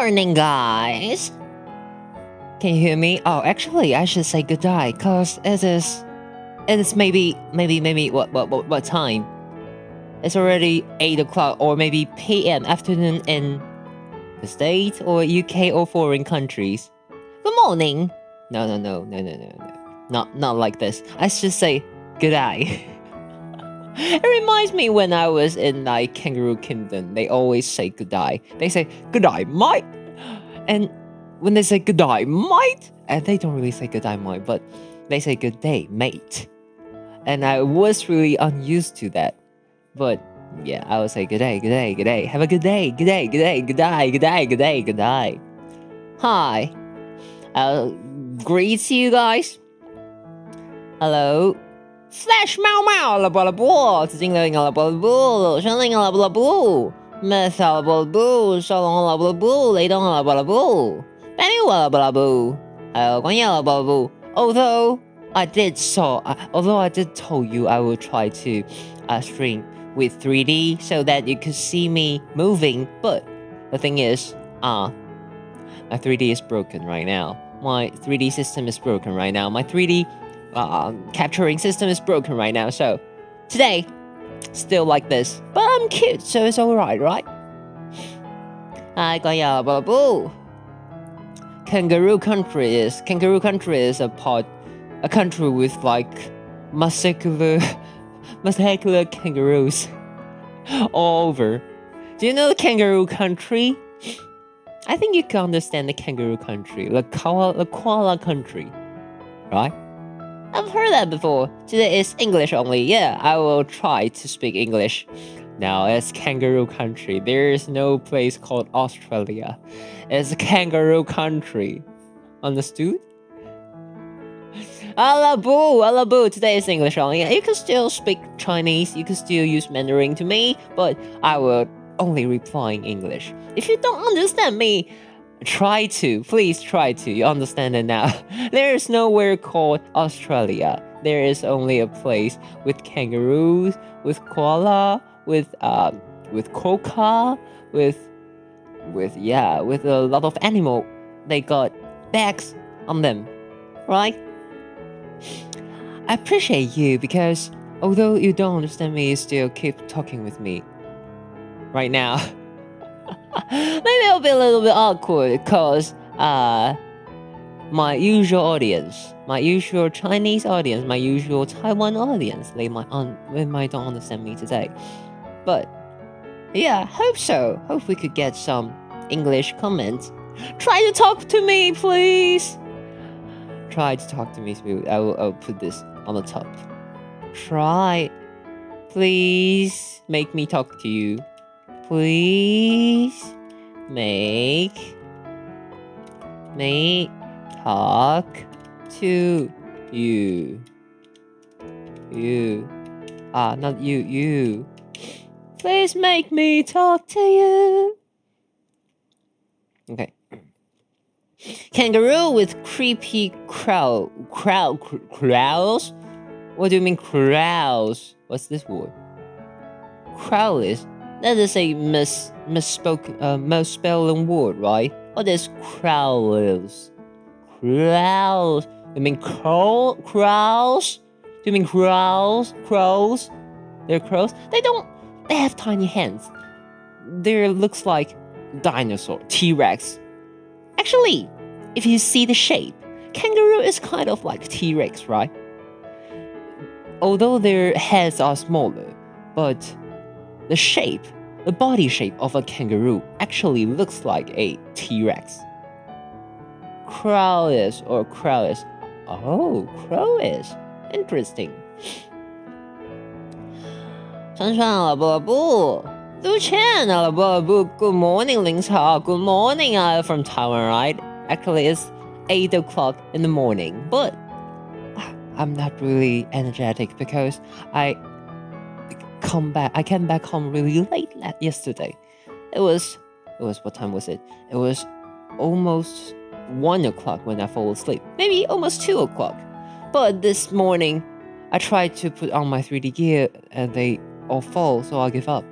morning, guys. Can you hear me? Oh, actually, I should say good day, cause it is maybe what time? It's already 8 o'clock or maybe PM afternoon in the States or UK or foreign countries. Good morning. No. Not like this. I should say good day. It reminds me when I was in like Kangaroo Kingdom, they always say good day. They say good day, mate. And when they say good day, mate, and they don't really say good day, mate, but they say good day, mate. And I was really unused to that. But yeah, I would say good day. Have a good day. Good day. Hi. I'll greet you guys. Hello. Slash 喵喵啦波啦波，紫金流影啦波啦波，山林啦波啦波 ，Meth 啦波啦波，少龙啦波啦波，雷东啦波啦波，白牛啦波啦波，还有光耀啦波啦波。Although I did tell you I will try to stream with 3D so that you could see me moving, but the thing is, my 3D is broken right now. My 3D system is broken right now. My 3D capturing system is broken right now. So today, still like this, but I'm cute, so it's alright, right? Kangaroo country is a country with like muscular kangaroos all over. Do you know the kangaroo country? I think you can understand the kangaroo country, the koala country, right? I've heard that before. Today is English only. Yeah, I will try to speak English. Now, it's kangaroo country. There is no place called Australia. It's a kangaroo country. Understood? Alaboo. Today is English only. You can still speak Chinese. You can still use Mandarin to me, but I will only reply in English. If you don't understand me, please try to. You understand it now. There is nowhere called Australia. There is only a place with kangaroos, with koala, with quokka, with a lot of animal. They got bags on them, right? I appreciate you because although you don't understand me, you still keep talking with me. Right now. Maybe it'll be a little bit awkward because my usual audience, my usual Chinese audience, my usual Taiwan audience, they might don't understand me today. But yeah, hope so. Hope we could get some English comments. Try to talk to me, please. Try to talk to me. I'll put this on the top. Try. Please make me talk to you. Please make me talk to you. Not you. Please make me talk to you. Okay. Kangaroo with creepy crowds. What do you mean crowds? What's this word? Crowless. That is a misspelling word, right? What is crowless? Crows. You mean crows? Do you mean crows? Crows? They're crows? They have tiny hands. They looks like dinosaur, T-Rex. Actually, if you see the shape, kangaroo is kind of like T-Rex, right? Although their heads are smaller, but the body shape of a kangaroo actually looks like a T-Rex. Crowless. Oh, crowless. Interesting. Sunshine, Lu Chen, good morning, Lingchao. Good morning, from Taiwan, right? Actually, it's 8 o'clock in the morning, but I'm not really energetic because I came back home really late yesterday. It was what time was it? It was almost 1 o'clock when I fall asleep. Maybe almost 2 o'clock. But this morning, I tried to put on my 3D gear and they all fall, so I give up.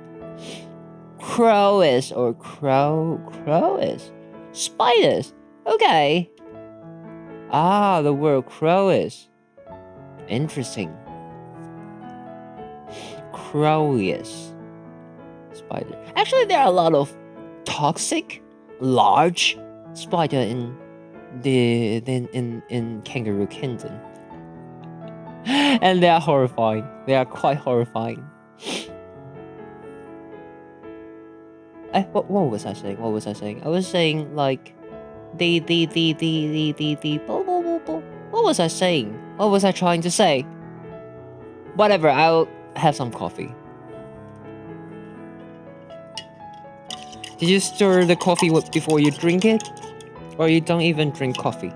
Crowish. Spiders. Okay. Ah, the word crow is interesting. Crowius. Spider. Actually, there are a lot of toxic, large spider in Kangaroo Kingdom. And they are horrifying. They are quite horrifying. What was I saying? I was saying like the blah, blah, blah, blah. What was I saying? What was I trying to say? Whatever, I'll have some coffee. Did you stir the coffee before you drink it? Or you don't even drink coffee?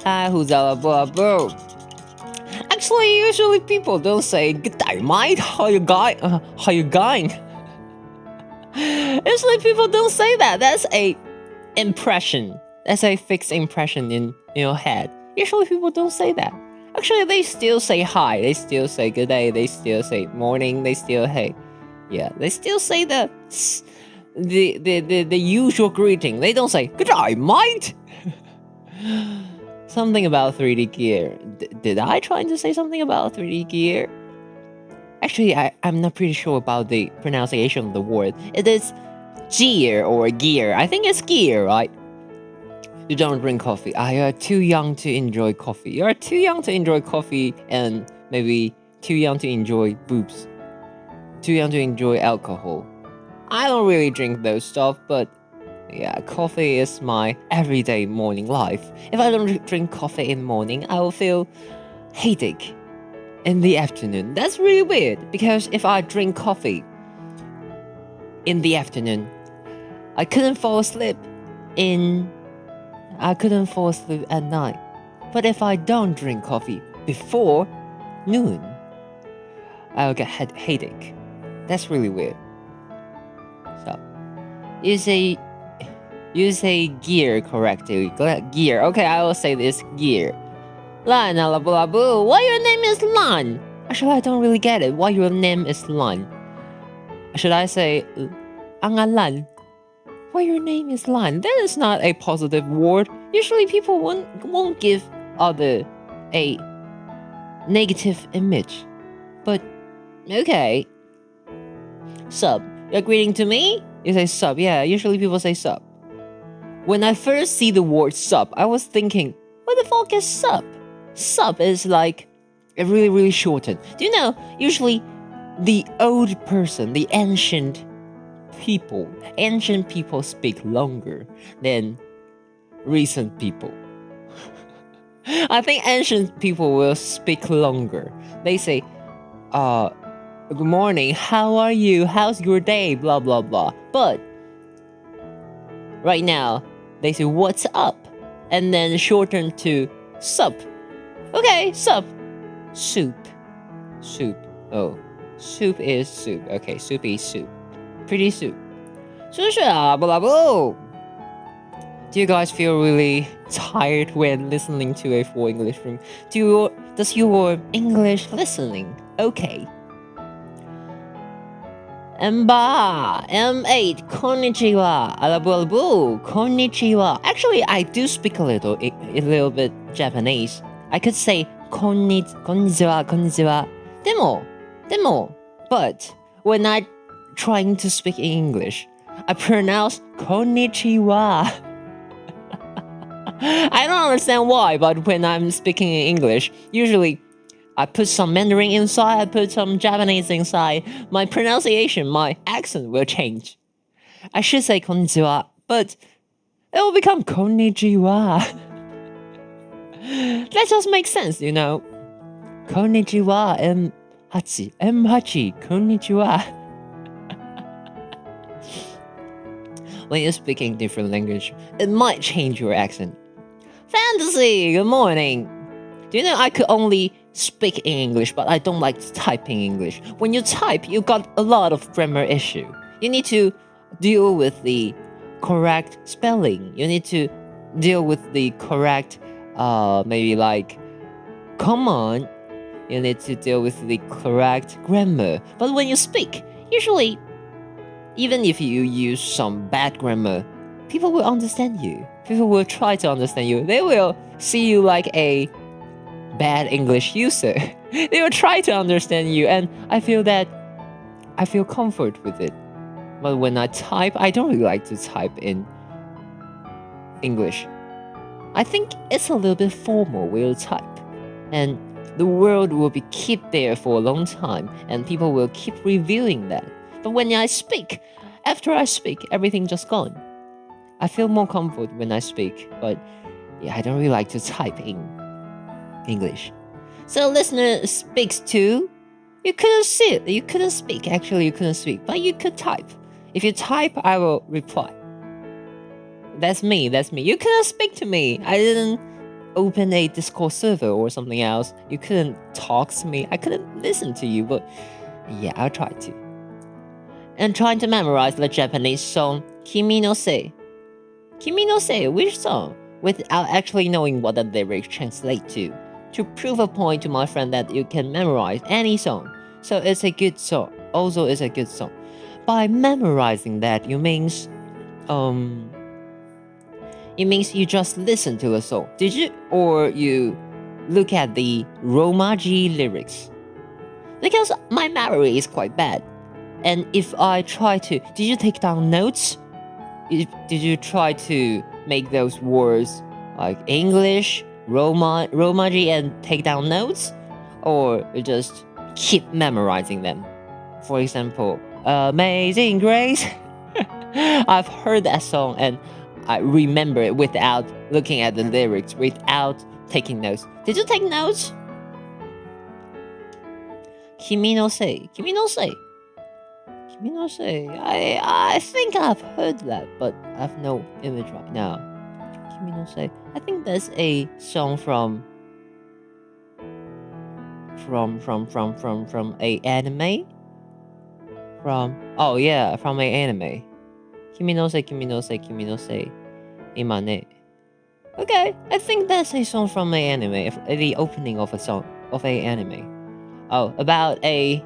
Hi, who's boo? Actually, usually people don't say "Good day, mate. How you going?" Usually people don't say that. That's a impression. That's a fixed impression in your head. Usually people don't say that. Actually, they still say hi. They still say good day. They still say morning. They still they still say the usual greeting. They don't say "Good day, mate." Something about 3D gear. Did I try to say something about 3D gear? Actually, I'm not pretty sure about the pronunciation of the word. It is gear or gear. I think it's gear, right? You don't drink coffee. You're too young to enjoy coffee. You're too young to enjoy coffee and maybe too young to enjoy boobs. Too young to enjoy alcohol. I don't really drink those stuff, but yeah, coffee is my everyday morning life. If I don't drink coffee in the morning, I will feel headache in the afternoon. That's really weird, because if I drink coffee in the afternoon, I couldn't fall asleep at night. But if I don't drink coffee before noon, I'll get headache. That's really weird. So, you say gear correctly. Gear. Okay, I will say this gear. Lan, alabu. Why your name is Lan? Actually, I don't really get it. Why your name is Lan? Should I say Angalan? Why your name is Lan? That is not a positive word. Usually people won't give other a negative image. But okay. Sup. You're greeting to me? You say sup. Yeah, usually people say sup. When I first see the word sup, I was thinking, what the fuck is sup? Sup is like a really, really shortened. Do you know, usually the old person, the ancient people speak longer than recent people. I think ancient people will speak longer. They say, good morning, how are you? How's your day? Blah, blah, blah. But right now, they say, what's up? And then shorten to sup. Okay, sup. Soup. Oh, soup is soup. Okay, soup is soup. Pretty soup. Blah, blah, blah. Do you guys feel really tired when listening to a full English room? Does your English listening okay? M8, konnichiwa, alabu, konnichiwa. Actually, I do speak a little bit Japanese. I could say konnichiwa. Demo. But when I trying to speak in English, I pronounce konnichiwa. I don't understand why, but when I'm speaking in English, usually I put some Mandarin inside, I put some Japanese inside. My pronunciation, my accent will change. I should say konnichiwa, but it will become konnichiwa. That just makes sense, you know. Konnichiwa, M8, konnichiwa. When you're speaking different language, it might change your accent. Fantasy, good morning. Do you know I could only speak in English, but I don't like typing English. When you type, you got a lot of grammar issue. You need to deal with the correct spelling. You need to deal with the correct, maybe like, come on, You need to deal with the correct grammar. But when you speak, usually, even if you use some bad grammar, people will understand you. People will try to understand you. They will see you like a bad English user. They will try to understand you, and I feel comfort with it. But when I type, I don't really like to type in English. I think it's a little bit formal when you type, and the word will be kept there for a long time, and people will keep reviewing that. But when I speak, after I speak, everything just gone. I feel more comfort when I speak, but yeah, I don't really like to type in English. So listener speaks too. You couldn't speak. Actually, you couldn't speak, but you could type. If you type, I will reply. That's me. You couldn't speak to me. I didn't open a Discord server or something else. You couldn't talk to me. I couldn't listen to you, but yeah, I'll try to. And trying to memorize the Japanese song Kimi no Se. Kimi no Se, which song? Without actually knowing what the lyrics translate to prove a point to my friend that you can memorize any song. So it's a good song. Also, it's a good song. By memorizing that, you means you just listen to a song. Did you? Or you look at the Romaji lyrics? Because my memory is quite bad. And if I try to... Did you take down notes? Did you try to make those words like English, Romaji, and take down notes? Or you just keep memorizing them? For example, Amazing Grace. I've heard that song and I remember it without looking at the lyrics, without taking notes. Did you take notes? Kimi no Se. I think I've heard that, but I have no image right now. Kimi no Se. I think that's a song from a anime. From a anime. Kimi no Se, imane. Okay, I think that's a song from a anime, the opening of a song of a anime. Oh, about a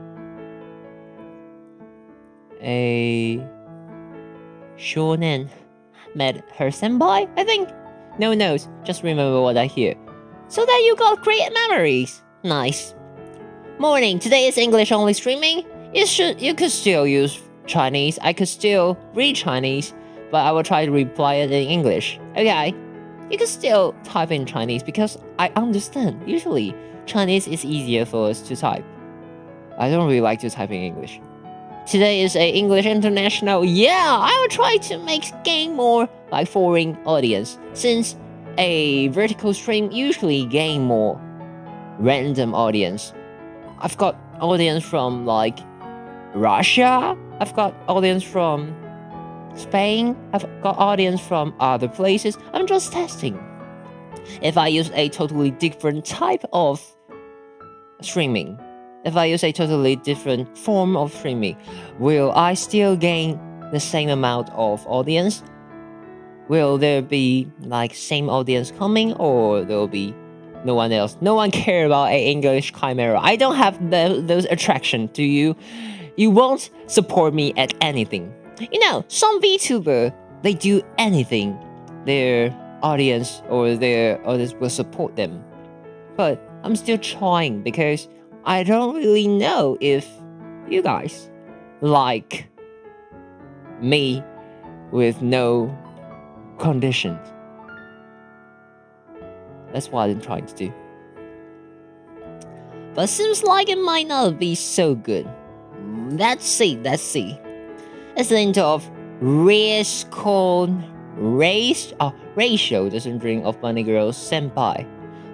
shonen met her senpai, I think. No notes, just remember what I hear. So that you got great memories. Nice. Morning, today is English only streaming. You could still use Chinese. I could still read Chinese, but I will try to reply it in English. Okay, you can still type in Chinese because I understand. Usually, Chinese is easier for us to type. I don't really like to type in English. Today is a English International. Yeah, I will try to gain more like foreign audience, since a vertical stream usually gain more random audience. I've got audience from like Russia. I've got audience from Spain. I've got audience from other places. I'm just testing. If I use a totally different type of streaming, if I use a totally different form of streaming, will I still gain the same amount of audience? Will there be like same audience coming, or there will be no one else? No one care about a English chimera. I don't have those attraction to you. You won't support me at anything. You know, some Vtuber, they do anything. Their audience or their audience will support them. But I'm still trying because I don't really know if you guys like me with no conditions. That's what I'm trying to do. But seems like it might not be so good. Let's see. It's the end of ratio doesn't dream of bunny girl senpai.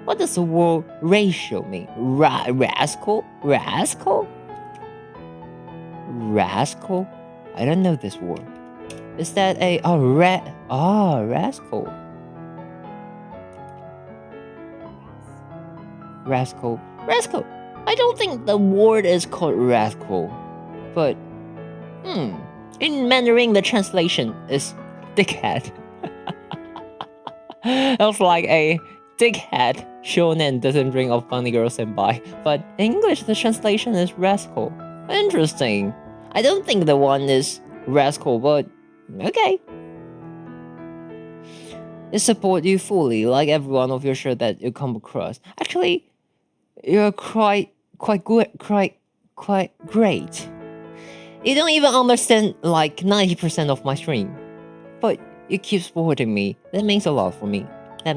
What does the word ratio mean? Rascal? I don't know this word. Is that rascal? Rascal. I don't think the word is called rascal, but in Mandarin the translation is dickhead. That's like a dickhead shonen doesn't dream of funny girl senpai, but in English the translation is rascal. Interesting. I don't think the one is rascal, but okay. I support you fully, like every one of your shirt that you come across. Actually, you're quite great. You don't even understand like 90% of my stream, but you keep supporting me. That means a lot for me. I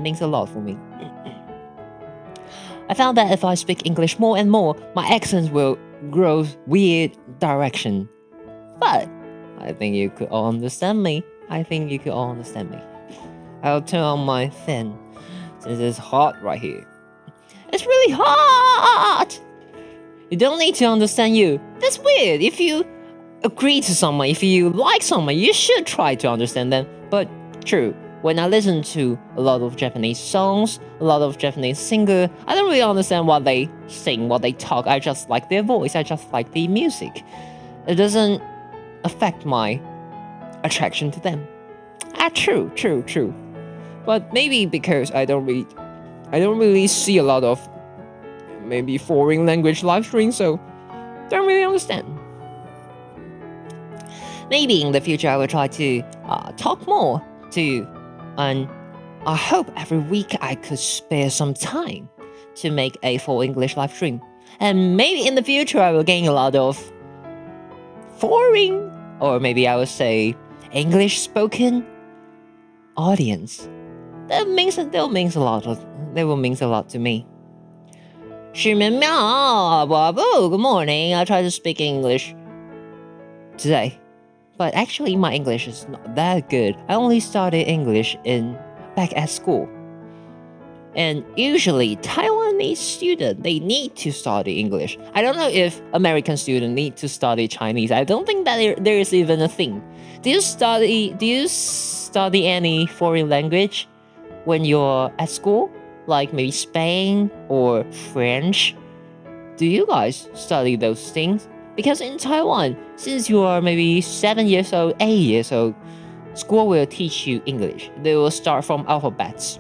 found that if I speak English more and more, my accents will grow weird direction. But I think you could all understand me. I'll turn on my fan since it's hot right here. It's really hot! You don't need to understand you. That's weird. If you agree to someone, if you like someone, you should try to understand them. But true, when I listen to a lot of Japanese songs, a lot of Japanese singers, I don't really understand what they sing, what they talk. I just like their voice. I just like the music. It doesn't affect my attraction to them. True. But maybe because I don't really see a lot of maybe foreign language live streams, so don't really understand. Maybe in the future I will try to talk more too, and I hope every week I could spare some time to make a full English live stream. And maybe in the future I will gain a lot of foreign, or maybe I would say English spoken audience. That will mean a lot to me. 许明妙, good morning. I'll try to speak English today. But actually my English is not that good. I only studied English back at school. And usually Taiwanese students, they need to study English. I don't know if American students need to study Chinese. I don't think that there is even a thing. Do you study any foreign language when you're at school? Like maybe Spain or French? Do you guys study those things? Because in Taiwan, since you are maybe 7 years old, 8 years old, school will teach you English. They will start from alphabets.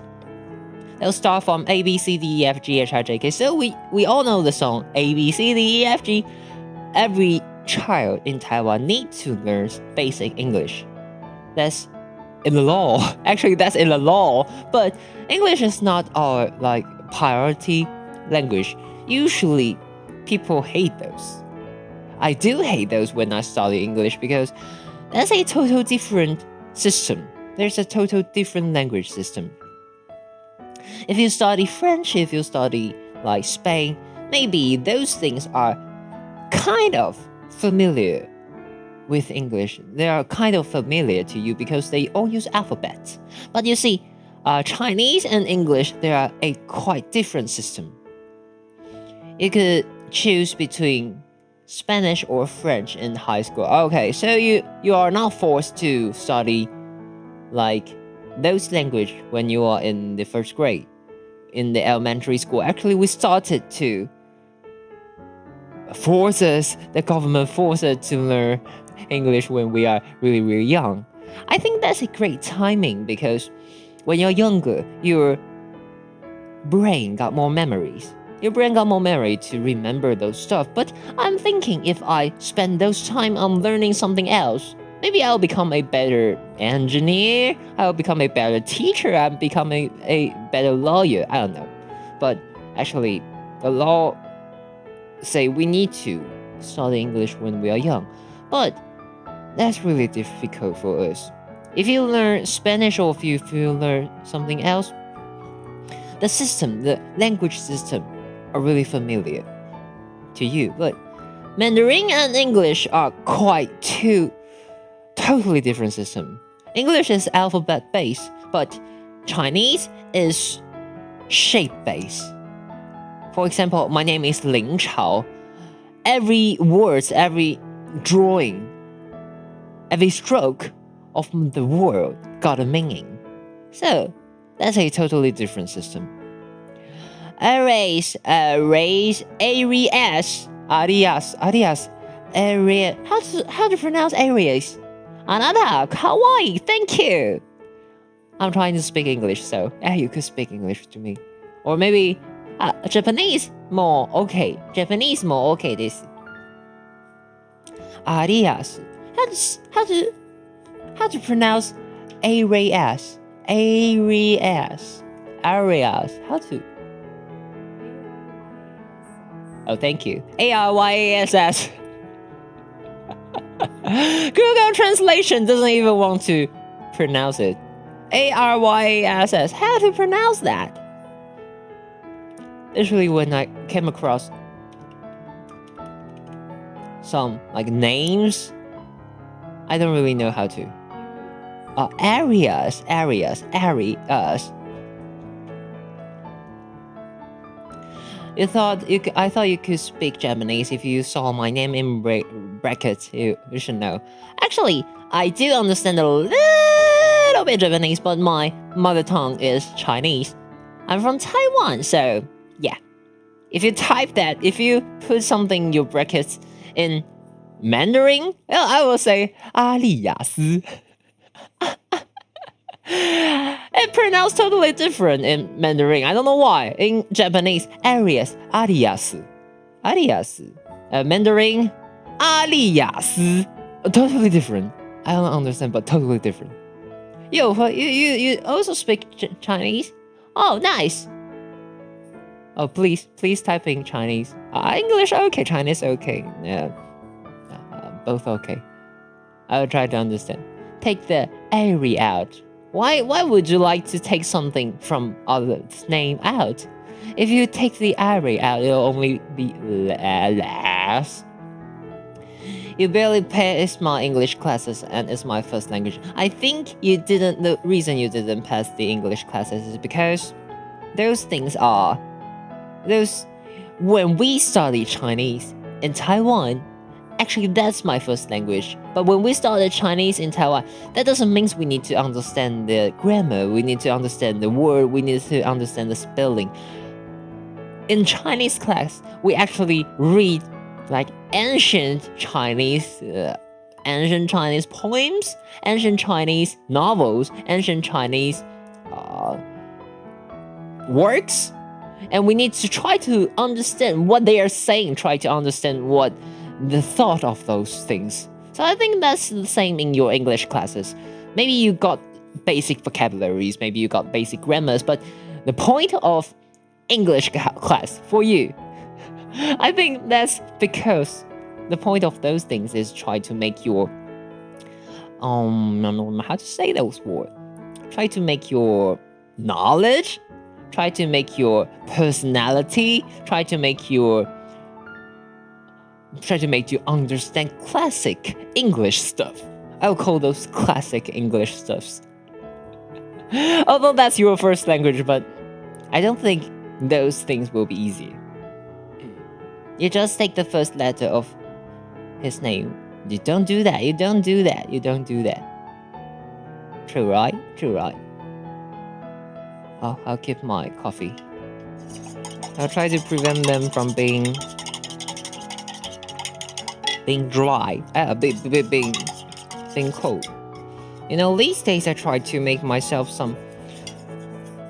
They'll start from A, B, C, D, E, F, G, H, I, J, K. So we all know the song A, B, C, D, E, F, G. Every child in Taiwan needs to learn basic English. That's in the law. Actually, that's in the law. But English is not our priority language. Usually, people hate those. I do hate those when I study English because that's a total different system. There's a total different language system. If you study French, if you study Spain, maybe those things are kind of familiar with English. They are kind of familiar to you because they all use alphabets. But you see, Chinese and English, they are a quite different system. You could choose between Spanish or French in high school. Okay, so you are not forced to study those language when you are in the first grade in the elementary school. Actually, we started to the government forces us to learn English when we are really, really young. I think that's a great timing because when you're younger, your brain got more memories. Your brain got more memory to remember those stuff. But I'm thinking if I spend those time on learning something else, maybe I'll become a better engineer, I'll become a better teacher, I'll become a better lawyer, I don't know. But actually, the law say we need to study English when we are young. But that's really difficult for us. If you learn Spanish or if you learn something else, the system, the language system are really familiar to you. But Mandarin and English are quite two totally different systems. English is alphabet based, but Chinese is shape based. For example, my name is Lingchao. Every word, every drawing, every stroke of the word got a meaning. So that's a totally different system. Aries, Arias, how to pronounce Aries? Anada, kawaii, thank you. I'm trying to speak English, so you could speak English to me. or maybe Japanese more okay. Japanese more okay です。Arias. How to pronounce Arias? Arias. How to? Oh, thank you. Ariass. Google Translation doesn't even want to pronounce it. Aryass. How to pronounce that? Usually when I came across some like names, I don't really know how to. Arias. I thought you could speak Japanese if you saw my name in brackets. You should know. Actually, I do understand a little bit Japanese, but my mother tongue is Chinese. I'm from Taiwan, so yeah. If you type that, if you put something in your brackets in Mandarin, well, I will say 阿里雅斯. It pronounced totally different in Mandarin. I don't know why. In Japanese, Arias, Arias. Mandarin, 阿里雅斯. Totally different. I don't understand, but totally different. Yo, you also speak Chinese? Oh, nice. Oh, please type in Chinese. English okay, Chinese okay. Yeah, both okay. I will try to understand. Take the Ari out. Why would you like to take something from others' name out? If you take the Ari out, it'll only be less. You barely passed my English classes, and it's my first language. I think the reason you didn't pass the English classes is because when we studied Chinese in Taiwan, actually that's my first language. But when we studied Chinese in Taiwan, that doesn't mean we need to understand the grammar, we need to understand the word, we need to understand the spelling. In Chinese class, we actually read like ancient Chinese poems, ancient Chinese novels, ancient Chinese works, and we need to try to understand what they are saying, try to understand what the thought of those things. So I think that's the same in your English classes. Maybe you got basic vocabularies, maybe you got basic grammars, but the point of English class for you, I think that's because the point of those things is try to make your how to say those words? Try to make your knowledge, try to make your personality, try to make you understand classic English stuff. I'll call those classic English stuffs. Although that's your first language, but I don't think those things will be easy. You just take the first letter of his name. You don't do that. True, right? I'll keep my coffee. I'll try to prevent them from being dry. Being cold. You know, these days I try to make myself some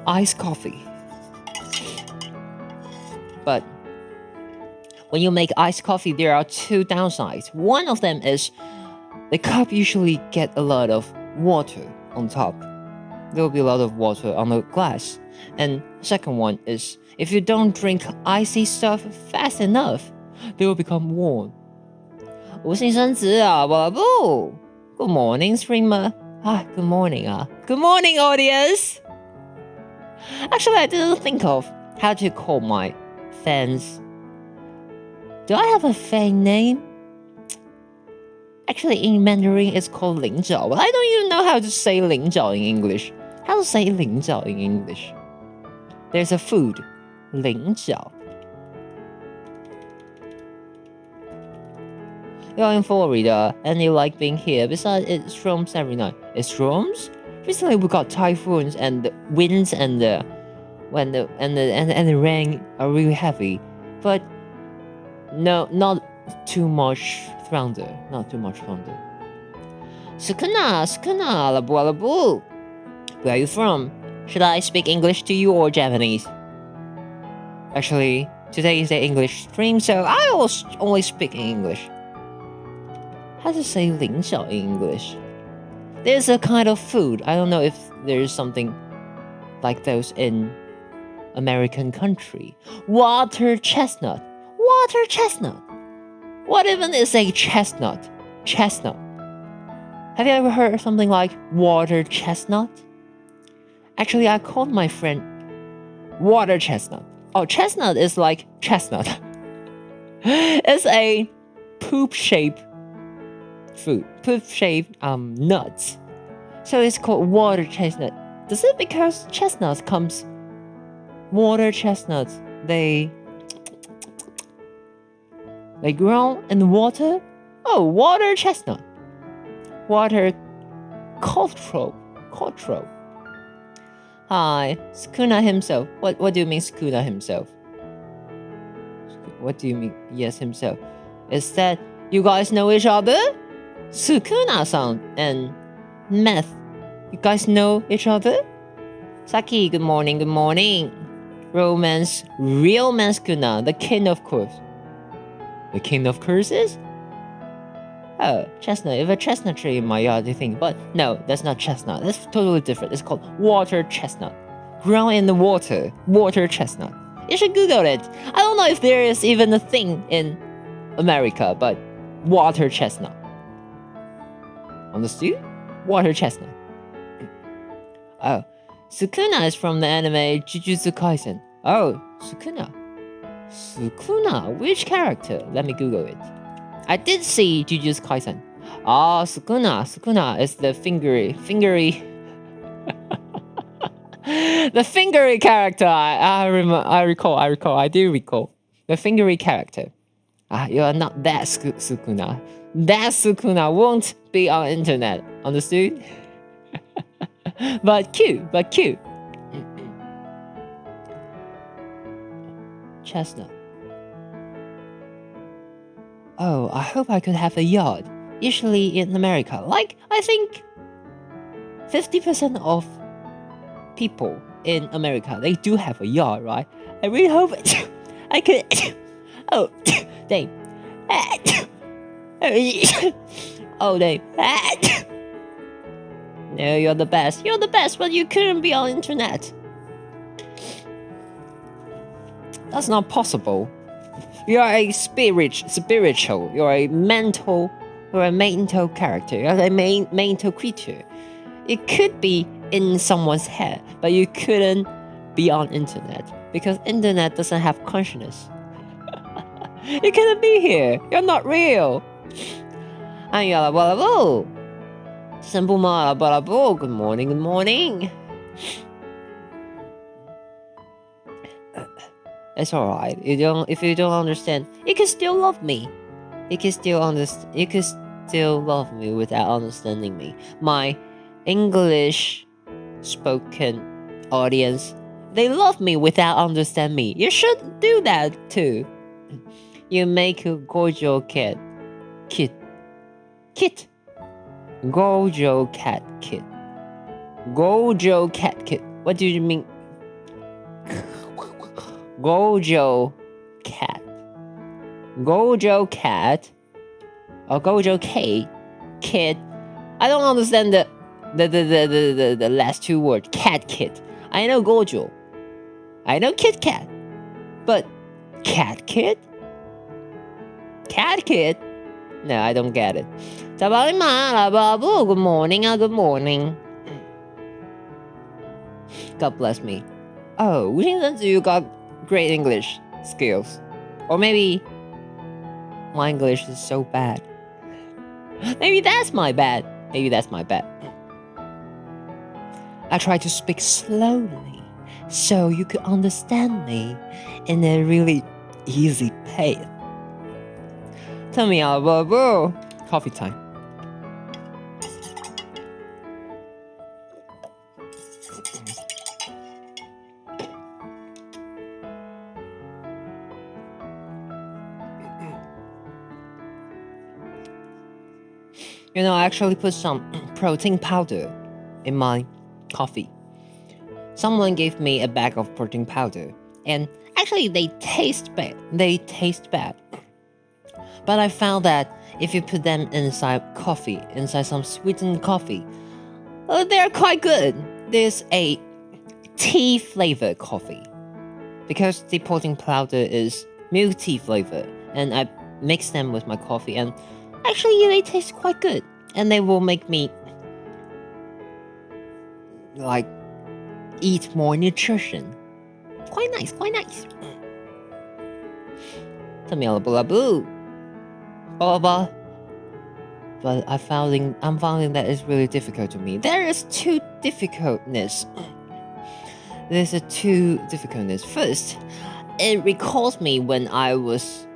iced coffee. But when you make iced coffee, there are two downsides. One of them is the cup usually get a lot of water on top. There will be a lot of water on the glass. And second one is if you don't drink icy stuff fast enough, they will become warm. 无性生殖啊，宝宝。Good morning, streamer. Good morning. Good morning, audience. Actually, I didn't think of how to call my fans. Do I have a fan name? Actually, in Mandarin, it's called 灵沼. But I don't even know how to say 灵沼 in English. How to say 灵沼 in English? There's a food, 灵沼. You're in Florida, and you like being here. Besides, it storms every night. It storms? Recently, we got typhoons and the winds and the rain are really heavy. But no, not too much thunder. Sukuna, labu. Where are you from? Should I speak English to you or Japanese? Actually, today is the English stream, so I will only speak in English. How to say 凌潮 in English? There's a kind of food. I don't know if there's something like those in American country. Water chestnut. Water chestnut. What even is a chestnut? Chestnut. Have you ever heard of something like water chestnut? Actually, I called my friend water chestnut. Oh, chestnut is like chestnut. It's a poop-shaped food. Poop-shaped nuts. So it's called water chestnut. Does it because chestnuts comes... Water chestnuts, they grow in the water? Oh, water chestnut. Water cultural. Hi, Sukuna himself. What do you mean Sukuna himself? What do you mean yes himself? Is that you guys know each other? Sukuna-san and Meth. You guys know each other? Saki, good morning, good morning. Romance, real man Sukuna, the king of course. The king of curses? Oh, chestnut. If a chestnut tree in my yard, you think, but no, that's not chestnut. That's totally different. It's called water chestnut. Grown in the water. Water chestnut. You should Google it. I don't know if there is even a thing in America, but water chestnut. Understood? Water chestnut. Oh, Sukuna is from the anime Jujutsu Kaisen. Oh, Sukuna. Sukuna? Which character? Let me Google it. I did see Jujutsu Kaisen. Ah, Sukuna. Sukuna is the fingery. The fingery character. I recall. I do recall. The fingery character. Ah, you are not that Sukuna. That Sukuna won't be on internet. Understood? But cute. Chestnut. Oh, I hope I could have a yard. Usually in America, like I think 50% of people in America, they do have a yard, right? I really hope I could. Oh, dang. Oh, dang. No, you're the best. You're the best, but you couldn't be on internet. That's not possible. You are a spiritual. You're a mental character. You're a mental creature. It could be in someone's head, but you couldn't be on internet because internet doesn't have consciousness. You couldn't be here. You're not real. And you're like, good morning. It's alright. If you don't understand, you can still love me. You can still love me without understanding me. My English spoken audience, they love me without understanding me. You should do that too. You make a Gojo kit. Gojo cat kit. Gojo cat kit. What do you mean? Gojo cat. Gojo cat. Or Gojo kid. I don't understand the last two words. Cat kid. I know Gojo. I know Kit Kat. But cat kid? Cat kid? No, I don't get it. Good morning. God bless me. Oh, you got great English skills. Or maybe my English is so bad. Maybe that's my bad. I try to speak slowly so you could understand me in a really easy pace. Tell me about coffee time. You know, I actually put some protein powder in my coffee. Someone gave me a bag of protein powder, and Actually, they taste bad. But I found that if you put them inside some sweetened coffee, they're quite good. There's a tea flavored coffee because the protein powder is milk tea flavor, and I mix them with my coffee, and actually they taste quite good, and they will make me like eat more nutrition. Quite nice. Tell me all about blah blah. But I'm finding that it's really difficult to me. There's two difficultness. First, it recalls me when I was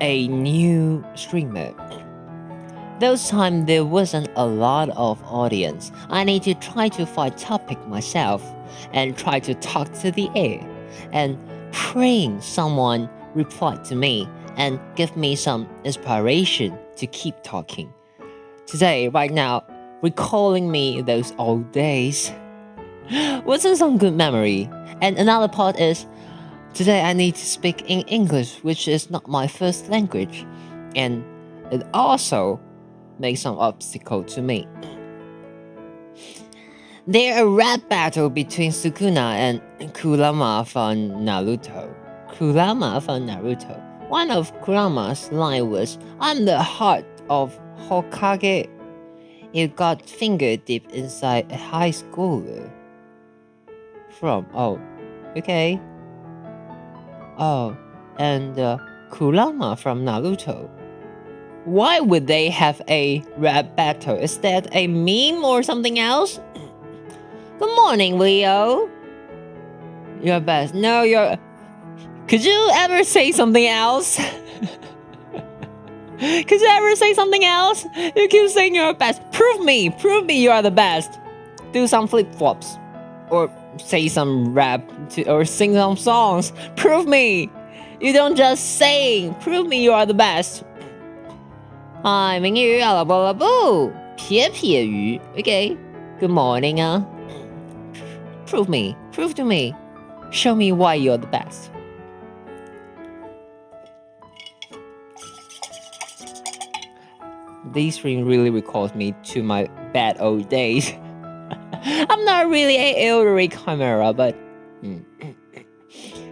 a new streamer. Those times there wasn't a lot of audience. I need to try to find topic myself and try to talk to the air and praying someone reply to me and give me some inspiration to keep talking. Today, right now, recalling me those old days wasn't some good memory. And another part is, today I need to speak in English, which is not my first language. And it also makes some obstacle to me. There's a rap battle between Sukuna and Kurama from Naruto. One of Kurama's line was, "I'm the heart of Hokage." It got finger deep inside a high schooler. Okay. And Kurama from Naruto. Why would they have a rap battle? Is that a meme or something else? Good morning, Leo. You're best. No, you're... Could you ever say something else? You keep saying you're best. Prove me you are the best. Do some flip-flops. Or say some rap or sing some songs. Prove me. You don't just say. Prove me you are the best. Hi, 明语阿拉巴拉布，撇鱼。Okay. Good morning, Prove to me. Show me why you're the best. This stream really recalls me to my bad old days. I'm not really an elderly camera, but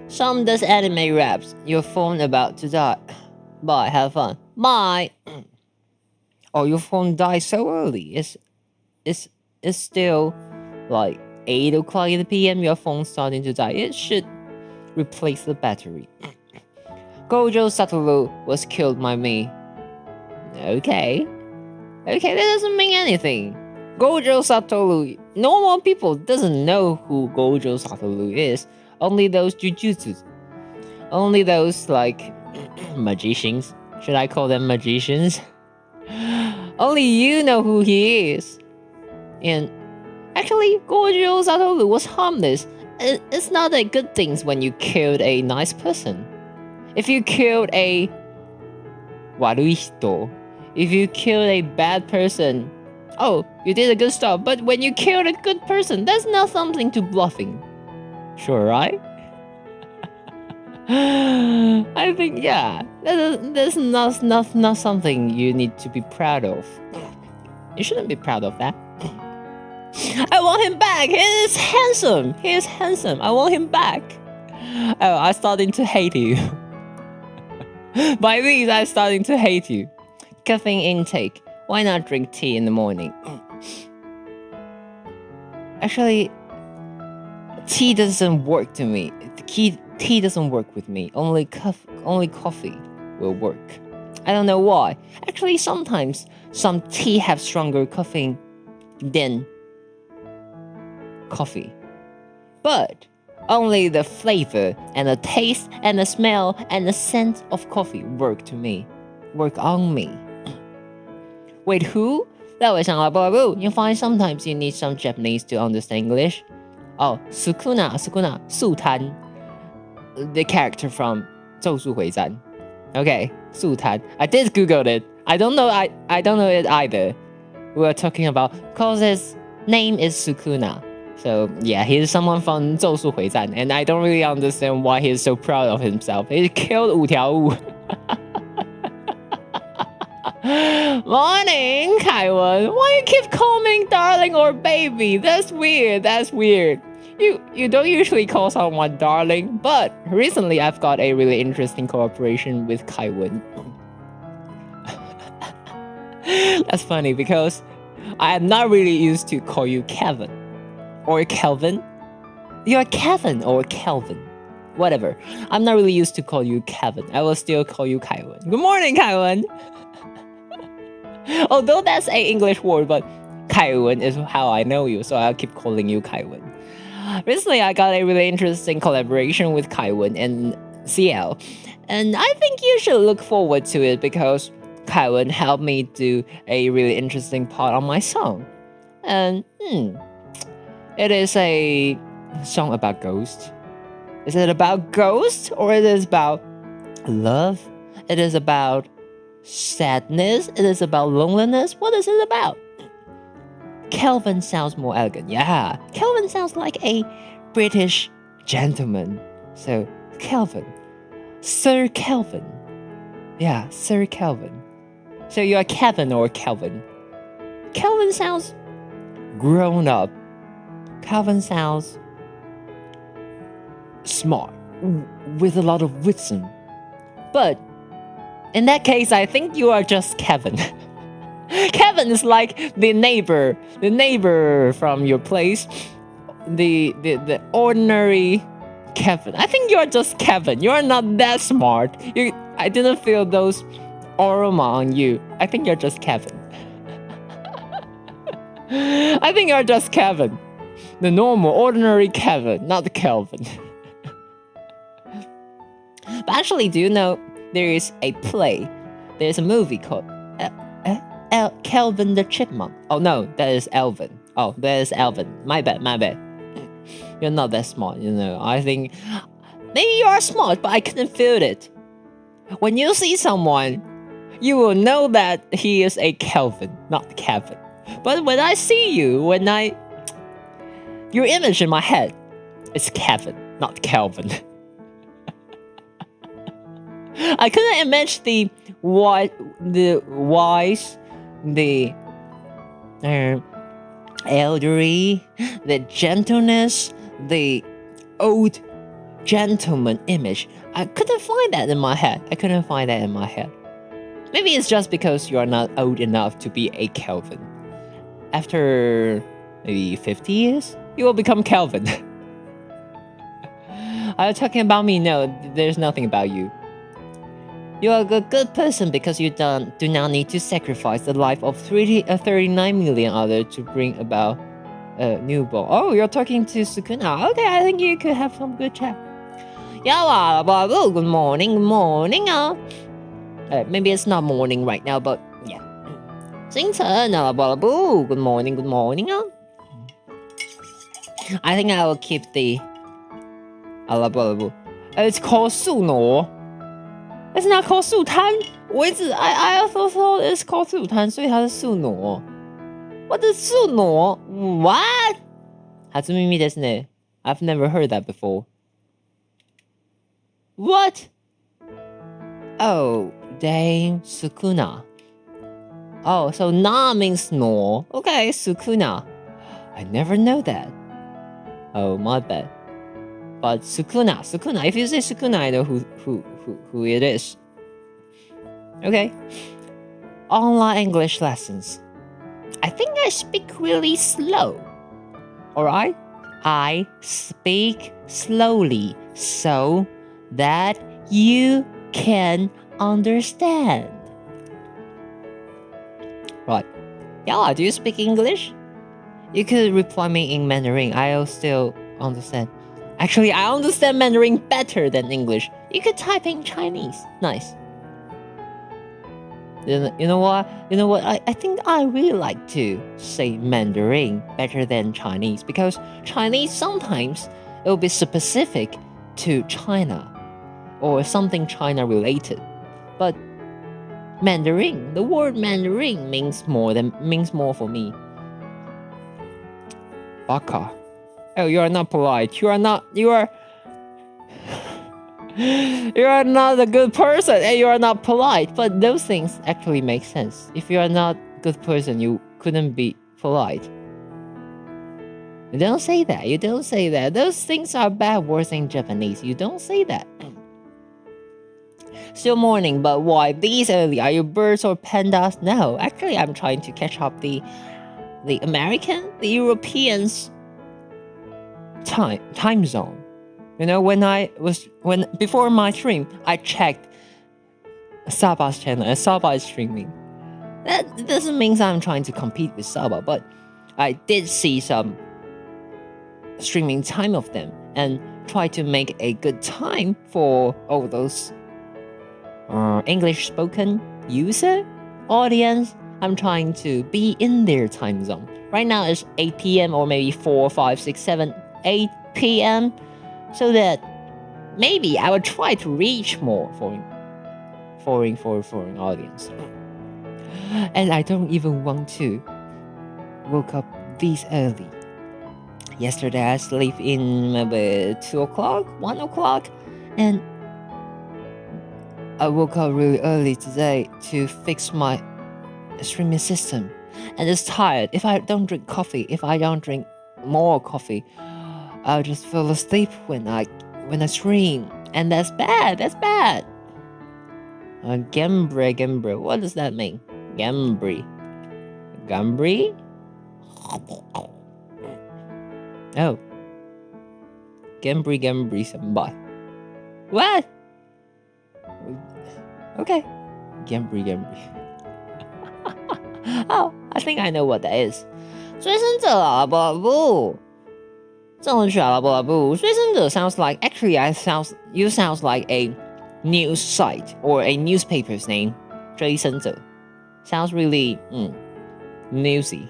some does anime raps. Your phone about to die. Bye, have fun. Bye. Oh, your phone died so early. It's still like 8 o'clock in the PM. Your phone's starting to die. It should replace the battery. Gojo Satoru was killed by me. Okay, that doesn't mean anything. Gojo Satoru, normal people doesn't know who Gojo Satoru is. Only those jujutsu. Only those like magicians. Should I call them magicians? Only you know who he is. And actually, Gojo Satoru was harmless. It's not a good thing when you killed a nice person. If you killed a waruhito, if you killed a bad person, oh, you did a good stuff. But when you killed a good person, that's not something to bluffing. Sure, right? I think, yeah, that's not something you need to be proud of. You shouldn't be proud of that. I want him back. He is handsome. I want him back. Oh, I'm starting to hate you. By these, I'm starting to hate you. Caffeine intake. Why not drink tea in the morning? Actually, tea doesn't work to me. Tea doesn't work with me. Only coffee will work. I don't know why. Actually, sometimes some tea have stronger caffeine than coffee. But only the flavor and the taste and the smell and the scent of coffee work on me. Wait, who? 那我想了，不， you find sometimes you need some Japanese to understand English. Oh, Sukuna, 素摊 the character from 咒术回战. Okay, 素摊. I did Google it. I don't know it either. We were talking about, cause his name is Sukuna. So yeah, he's someone from 咒术回战 and I don't really understand why he's so proud of himself. He killed 五条悟。Morning, Kaiwan. Why you keep calling me darling or baby? That's weird. That's weird. You don't usually call someone darling, but recently I've got a really interesting cooperation with Kaiwan. That's funny because I am not really used to call you Kevin or Kelvin. You're Kevin or Kelvin. Whatever. I'm not really used to call you Kevin. I will still call you Kaiwan. Good morning, Kaiwan. Although that's an English word, but Kaiwan is how I know you, so I'll keep calling you Kaiwan. Recently, I got a really interesting collaboration with Kaiwan and CL, and I think you should look forward to it because Kaiwan helped me do a really interesting part on my song. And it is a song about ghosts. Is it about ghosts or it is about love? It is about sadness? It is about loneliness? What is it about? Kelvin sounds more elegant. Yeah, Kelvin sounds like a British gentleman. So, Kelvin. Sir Kelvin. Yeah, Sir Kelvin. So you're Kevin or Kelvin? Kelvin sounds grown up. Kelvin sounds smart, with a lot of wisdom. But in that case, I think you are just Kevin. Kevin is like the neighbor from your place, the ordinary Kevin. I think you're just Kevin. You're not that smart. I didn't feel those aroma on you. I think you're just Kevin. I think you're just Kevin. The normal, ordinary Kevin, not Kelvin. But actually, do you know there is a play? There's a movie called Kelvin the Chipmunk. Oh no, that is Elvin. Oh, that is Elvin. My bad. You're not that smart, you know. I think maybe you are smart, but I couldn't feel it. When you see someone, you will know that he is a Kelvin, not Kevin. But when I see you, your image in my head is Kevin, not Kelvin. I couldn't imagine the wise, the elderly, the gentleness, the old gentleman image. I couldn't find that in my head. Maybe it's just because you are not old enough to be a Kelvin. After maybe 50 years, you will become Kelvin. Are you talking about me? No, there's nothing about you. You are a good person because you do not need to sacrifice the life of 39 million others to bring about a newborn. Oh, you're talking to Sukuna. Okay, I think you could have some good chat. Yeah, good morning. Maybe it's not morning right now, but yeah. Good morning. I think I will keep the It's called 树挪. It's not called 树摊. I also thought it's called 树摊, 所以它是树挪. What is 树挪? What? 初耳ですね. I've never heard that before. What? Oh, dang, Sukuna. Oh, so na means no. Okay, Sukuna. I never know that. Oh, my bad. But Sukuna. If you say Sukuna, I know who it is. Okay. Online English lessons. I think I speak really slow. Alright? I speak slowly so that you can understand. Right. Yala, do you speak English? You could reply me in Mandarin. I'll still understand. Actually, I understand Mandarin better than English. You could type in Chinese. Nice. You know what? I think I really like to say Mandarin better than Chinese because Chinese sometimes it will be specific to China or something China related. But Mandarin, the word Mandarin means more for me. Baka. Oh, you are not polite. You are not a good person and you are not polite. But those things actually make sense. If you are not a good person, you couldn't be polite. You don't say that. You don't say that. Those things are bad words in Japanese. You don't say that. Still morning, but why these early? Are you birds or pandas? No, actually, I'm trying to catch up the American, the Europeans time zone. You know, when before my stream, I checked Saba's channel and Saba is streaming. That doesn't mean I'm trying to compete with Saba, but I did see some streaming time of them and try to make a good time for all those English spoken user audience. I'm trying to be in their time zone. Right now it's 8 p.m. or maybe 4, 5, 6, 7, 8 p.m. so that maybe I will try to reach more foreign audience. And I don't even want to woke up this early. Yesterday I sleep in maybe 2 o'clock, 1 o'clock, and I woke up really early today to fix my streaming system. And it's tired. If I don't drink coffee, if I don't drink more coffee, I'll just fall asleep when I stream. And that's bad. Gambri. What does that mean? Gambri. Oh. Gambri senpai. What? Okay. Gambri. Oh, I think I know what that is. 追生者阿布拉布，郑文雪阿布拉布。追生者 sounds like actually you sounds like a news site or a newspaper's name. 追生者 sounds really newsy.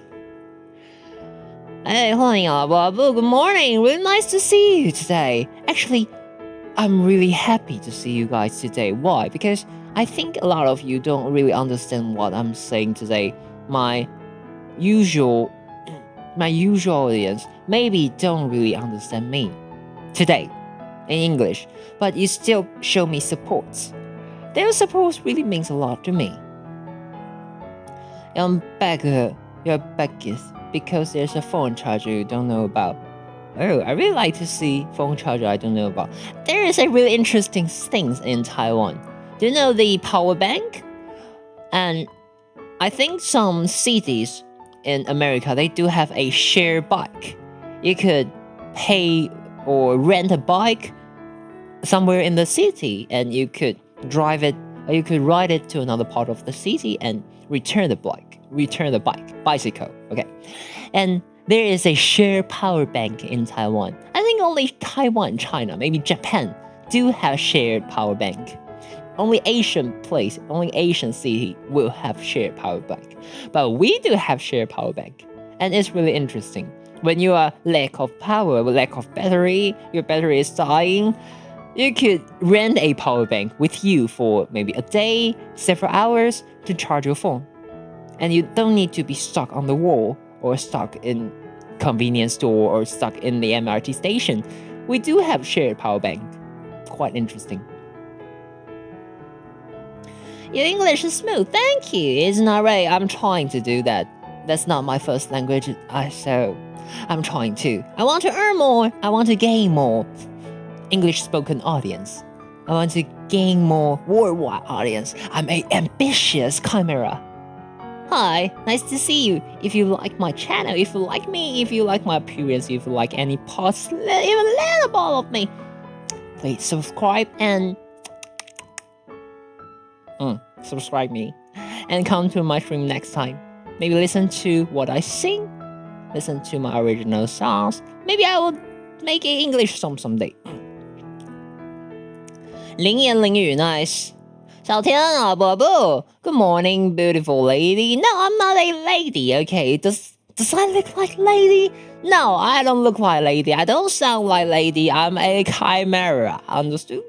Hey, good morning. Really nice to see you today. Actually, I'm really happy to see you guys today. Why? Because I think a lot of you don't really understand what I'm saying today. My usual audience maybe don't really understand me today in English, but you still show me support. Their support really means a lot to me. You're back because there's a phone charger you don't know about. Oh, I really like to see phone charger I don't know about. There is a really interesting things in Taiwan. Do you know the power bank? And I think some cities in America, they do have a shared bike. You could pay or rent a bike somewhere in the city and you could drive it, or you could ride it to another part of the city and return the bicycle, okay? And there is a shared power bank in Taiwan. I think only Taiwan, China, maybe Japan do have shared power bank. Only Asian city will have shared power bank. But we do have shared power bank. And it's really interesting. When you are lack of power, lack of battery, your battery is dying, you could rent a power bank with you for maybe a day, several hours to charge your phone. And you don't need to be stuck on the wall or stuck in convenience store or stuck in the MRT station. We do have shared power bank. Quite interesting. Your English is smooth. Thank you. Isn't that right? I'm trying to do that. That's not my first language, so I'm trying to. I want to earn more. I want to gain more English spoken audience. I want to gain more worldwide audience. I'm an ambitious chimera. Hi, nice to see you. If you like my channel, if you like me, if you like my appearance, if you like any parts, even little ball of me, please subscribe and subscribe me and come to my stream next time. Maybe listen to what I sing, listen to my original songs. Maybe I will make an English song someday. 淋言淋语 nice. 小天啊，不不 Good morning, beautiful lady. No, I'm not a lady, okay? Does I look like lady? No, I don't look like lady. I don't sound like lady. I'm a chimera. Understood?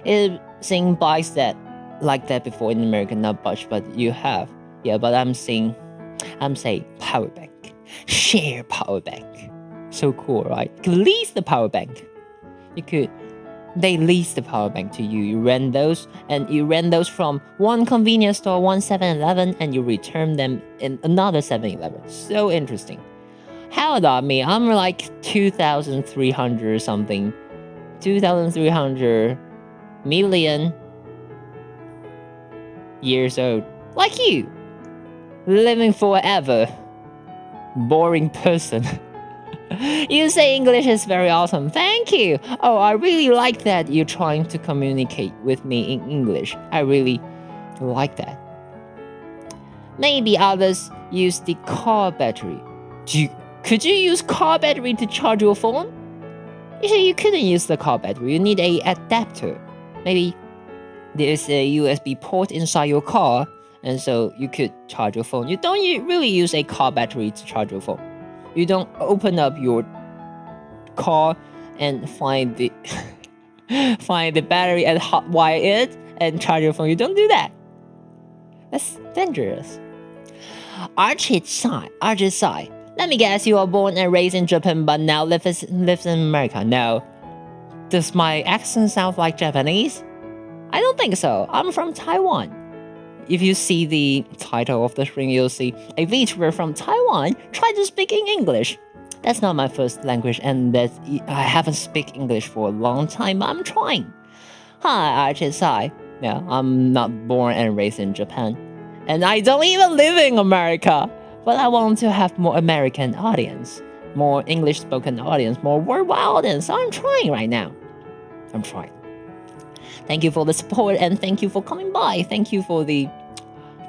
It seems like that before in America, not much, but you have. Yeah, but I'm saying power bank. Share power bank. So cool, right? You could lease the power bank. They lease the power bank to you. You rent those, and you rent those from one convenience store, one 7-Eleven, and you return them in another 7-Eleven. So interesting. How about me? I'm like 2,300 something. 2,300 million years old. Like you. Living forever. Boring person. You say English is very awesome. Thank you. Oh, I really like that you're trying to communicate with me in English. I really like that. Maybe others use the car battery. Could you use car battery to charge your phone? Usually you couldn't use the car battery. You need an adapter. Maybe there's a USB port inside your car, and so you could charge your phone. You don't really use a car battery to charge your phone. You don't open up your car and find the battery and hotwire it and charge your phone. You don't do that. That's dangerous. Archie Sai. Let me guess, you are born and raised in Japan but now lives in America. No. Does my accent sound like Japanese? I don't think so. I'm from Taiwan. If you see the title of the stream, you'll see a Vtuber from Taiwan try to speak in English. That's not my first language, and I haven't speak English for a long time, but I'm trying. Hi, Archie Sai. No, I'm not born and raised in Japan. And I don't even live in America. But I want to have more American audience, more English spoken audience, more worldwide audience. So I'm trying right now. I'm trying. Thank you for the support and thank you for coming by. Thank you for the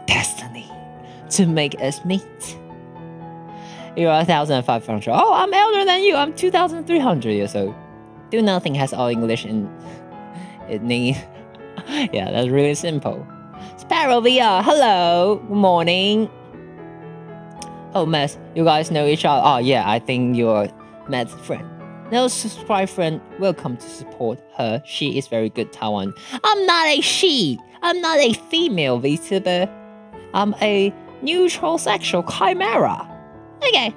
destiny to make us meet. You're 1,500. Oh, I'm elder than you. I'm 2,300 years old. Do nothing has all English in it. Yeah, that's really simple. Sparrow VR, hello. Good morning. Oh, Matt, you guys know each other? Oh, yeah, I think you're Matt's friend. No subscribe friend, welcome to support her. She is very good Taiwan. I'm not a she. I'm not a female VTuber. I'm a neutral sexual chimera. Okay.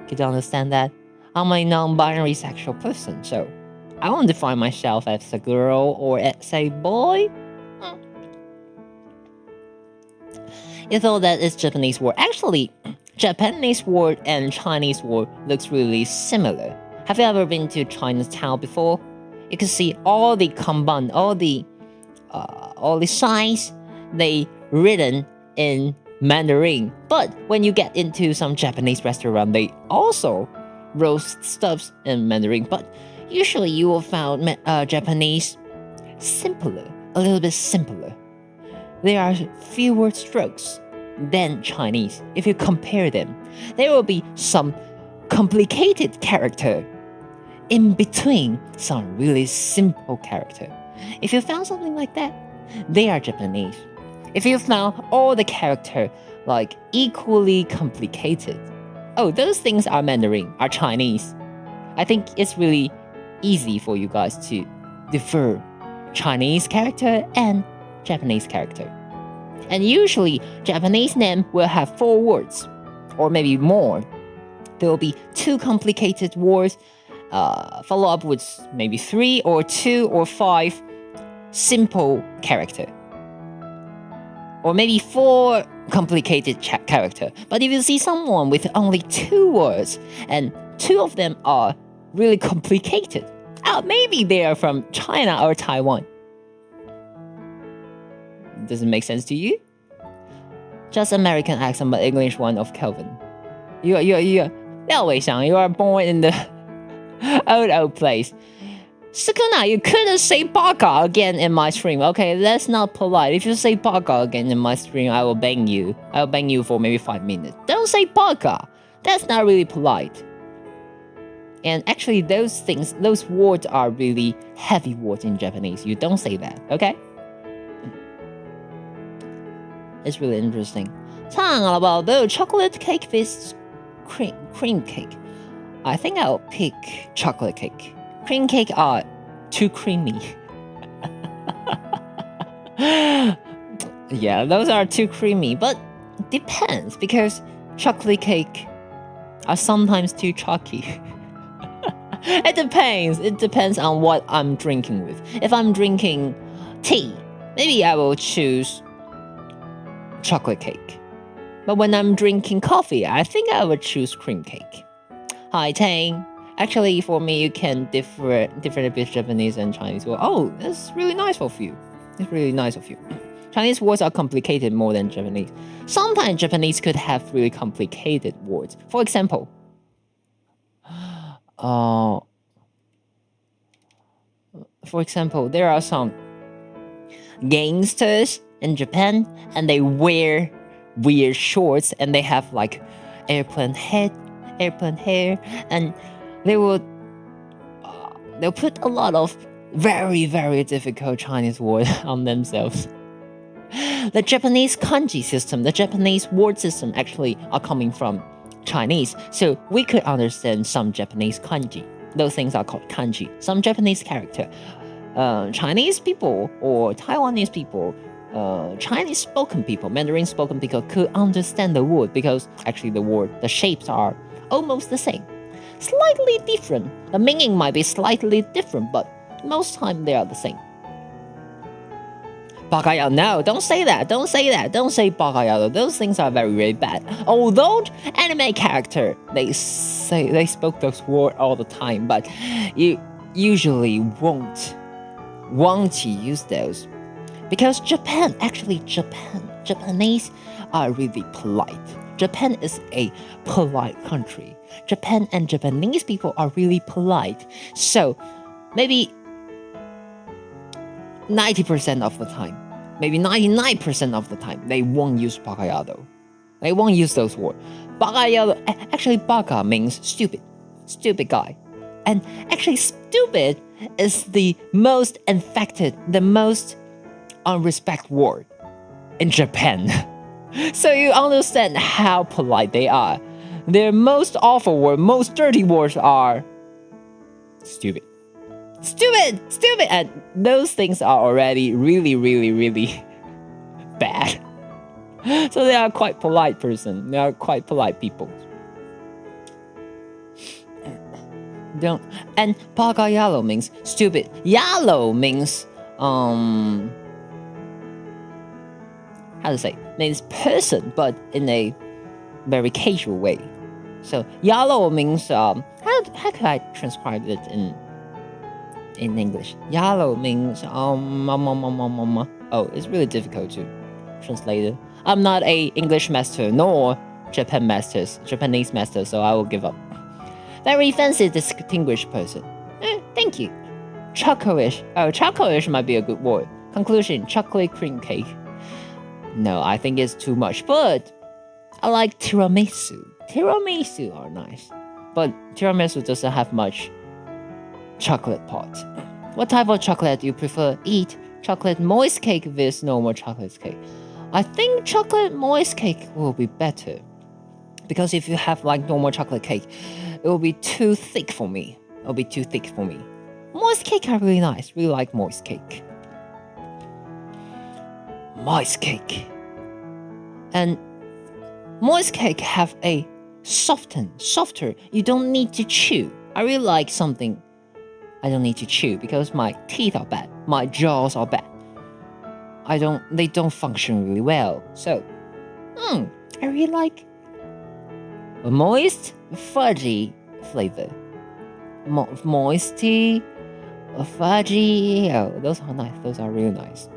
Could you understand that? I'm a non-binary sexual person, so I won't define myself as a girl or as a boy. You thought that it's Japanese word. Actually, Japanese word and Chinese word looks really similar. Have you ever been to Chinatown before? You can see all the kanban, all the signs they written in Mandarin. But when you get into some Japanese restaurant, they also roast stuffs in Mandarin. But usually you will find Japanese simpler, a little bit simpler. There are fewer strokes than Chinese. If you compare them, there will be some complicated character in between some really simple character. If you found something like that, they are Japanese. If you found all the character like equally complicated, oh, those things are Mandarin, are Chinese. I think it's really easy for you guys to differ Chinese character and Japanese character. And usually, Japanese name will have 4 words, or maybe more. There will be 2 complicated words, follow up with maybe 3 or 2 or 5 simple character. Or maybe 4 complicated character. But if you see someone with only 2 words, and 2 of them are really complicated, maybe they are from China or Taiwan. Does it make sense to you? Just American accent, but English one of Kelvin. You are born in the old place. Sukuna, you couldn't say baka again in my stream. Okay, that's not polite. If you say baka again in my stream, I will bang you. I'll bang you for maybe 5 minutes. Don't say baka. That's not really polite. And actually, those words are really heavy words in Japanese. You don't say that, okay? It's really interesting. Talking about the chocolate cake with cream cake. I think I'll pick chocolate cake. Cream cake are too creamy. Yeah, those are too creamy, but depends because chocolate cake are sometimes too chalky. It depends. It depends on what I'm drinking with. If I'm drinking tea, maybe I will choose chocolate cake. But when I'm drinking coffee, I think I would choose cream cake. Hi, Tang. Actually, for me, you can differ a bit Japanese and Chinese. Well, oh, that's really nice of you. It's really nice of you. Chinese words are complicated more than Japanese. Sometimes Japanese could have really complicated words. For example, there are some gangsters in Japan, and they wear weird shorts, and they have like airplane hair, and they'll put a lot of very, very difficult Chinese words on themselves. The Japanese kanji system, the Japanese word system actually are coming from Chinese, so we could understand some Japanese kanji. Those things are called kanji. Some Japanese character. Chinese people or Taiwanese people, Chinese spoken people, Mandarin spoken people could understand the word because actually the shapes are almost the same. Slightly different. The meaning might be slightly different, but most time they are the same. Bakayao, no, don't say that. Don't say bakayao. Those things are very, very bad. Although anime character, they spoke those words all the time, but you usually won't want to use those. Because Japanese are really polite. Japan is a polite country. Japan and Japanese people are really polite. So maybe 90% of the time, maybe 99% of the time, they won't use bakayado. They won't use those words. Bakayado, actually baka means stupid guy. And actually stupid is the most infected, the most unrespected word in Japan. So you understand how polite they are. Their most awful word, most dirty words are stupid. And those things are already really, really, really bad. So they are quite polite person. They are quite polite people. And bakayalo means stupid. Yalo means how to say? Means person, but in a very casual way. So yalo means how can I transcribe it in English? Yalo means oh, it's really difficult to translate it. I'm not a English master nor Japanese master, so I will give up. Very fancy, distinguished person. Thank you. Chocolate. Oh, chocolate might be a good word. Conclusion: chocolate cream cake. No, I think it's too much, but I like tiramisu. Tiramisu are nice, but tiramisu doesn't have much chocolate part. What type of chocolate do you prefer? Eat chocolate moist cake versus normal chocolate cake. I think chocolate moist cake will be better, because if you have like normal chocolate cake, it will be too thick for me. Moist cake are really nice. Really like moist cake. And moist cake have a softer. You don't need to chew. I really like something I don't need to chew because my teeth are bad. My jaws are bad. They don't function really well. So, I really like a moist, fudgy flavor. Moisty, fudgy. Oh, those are nice. Those are really nice.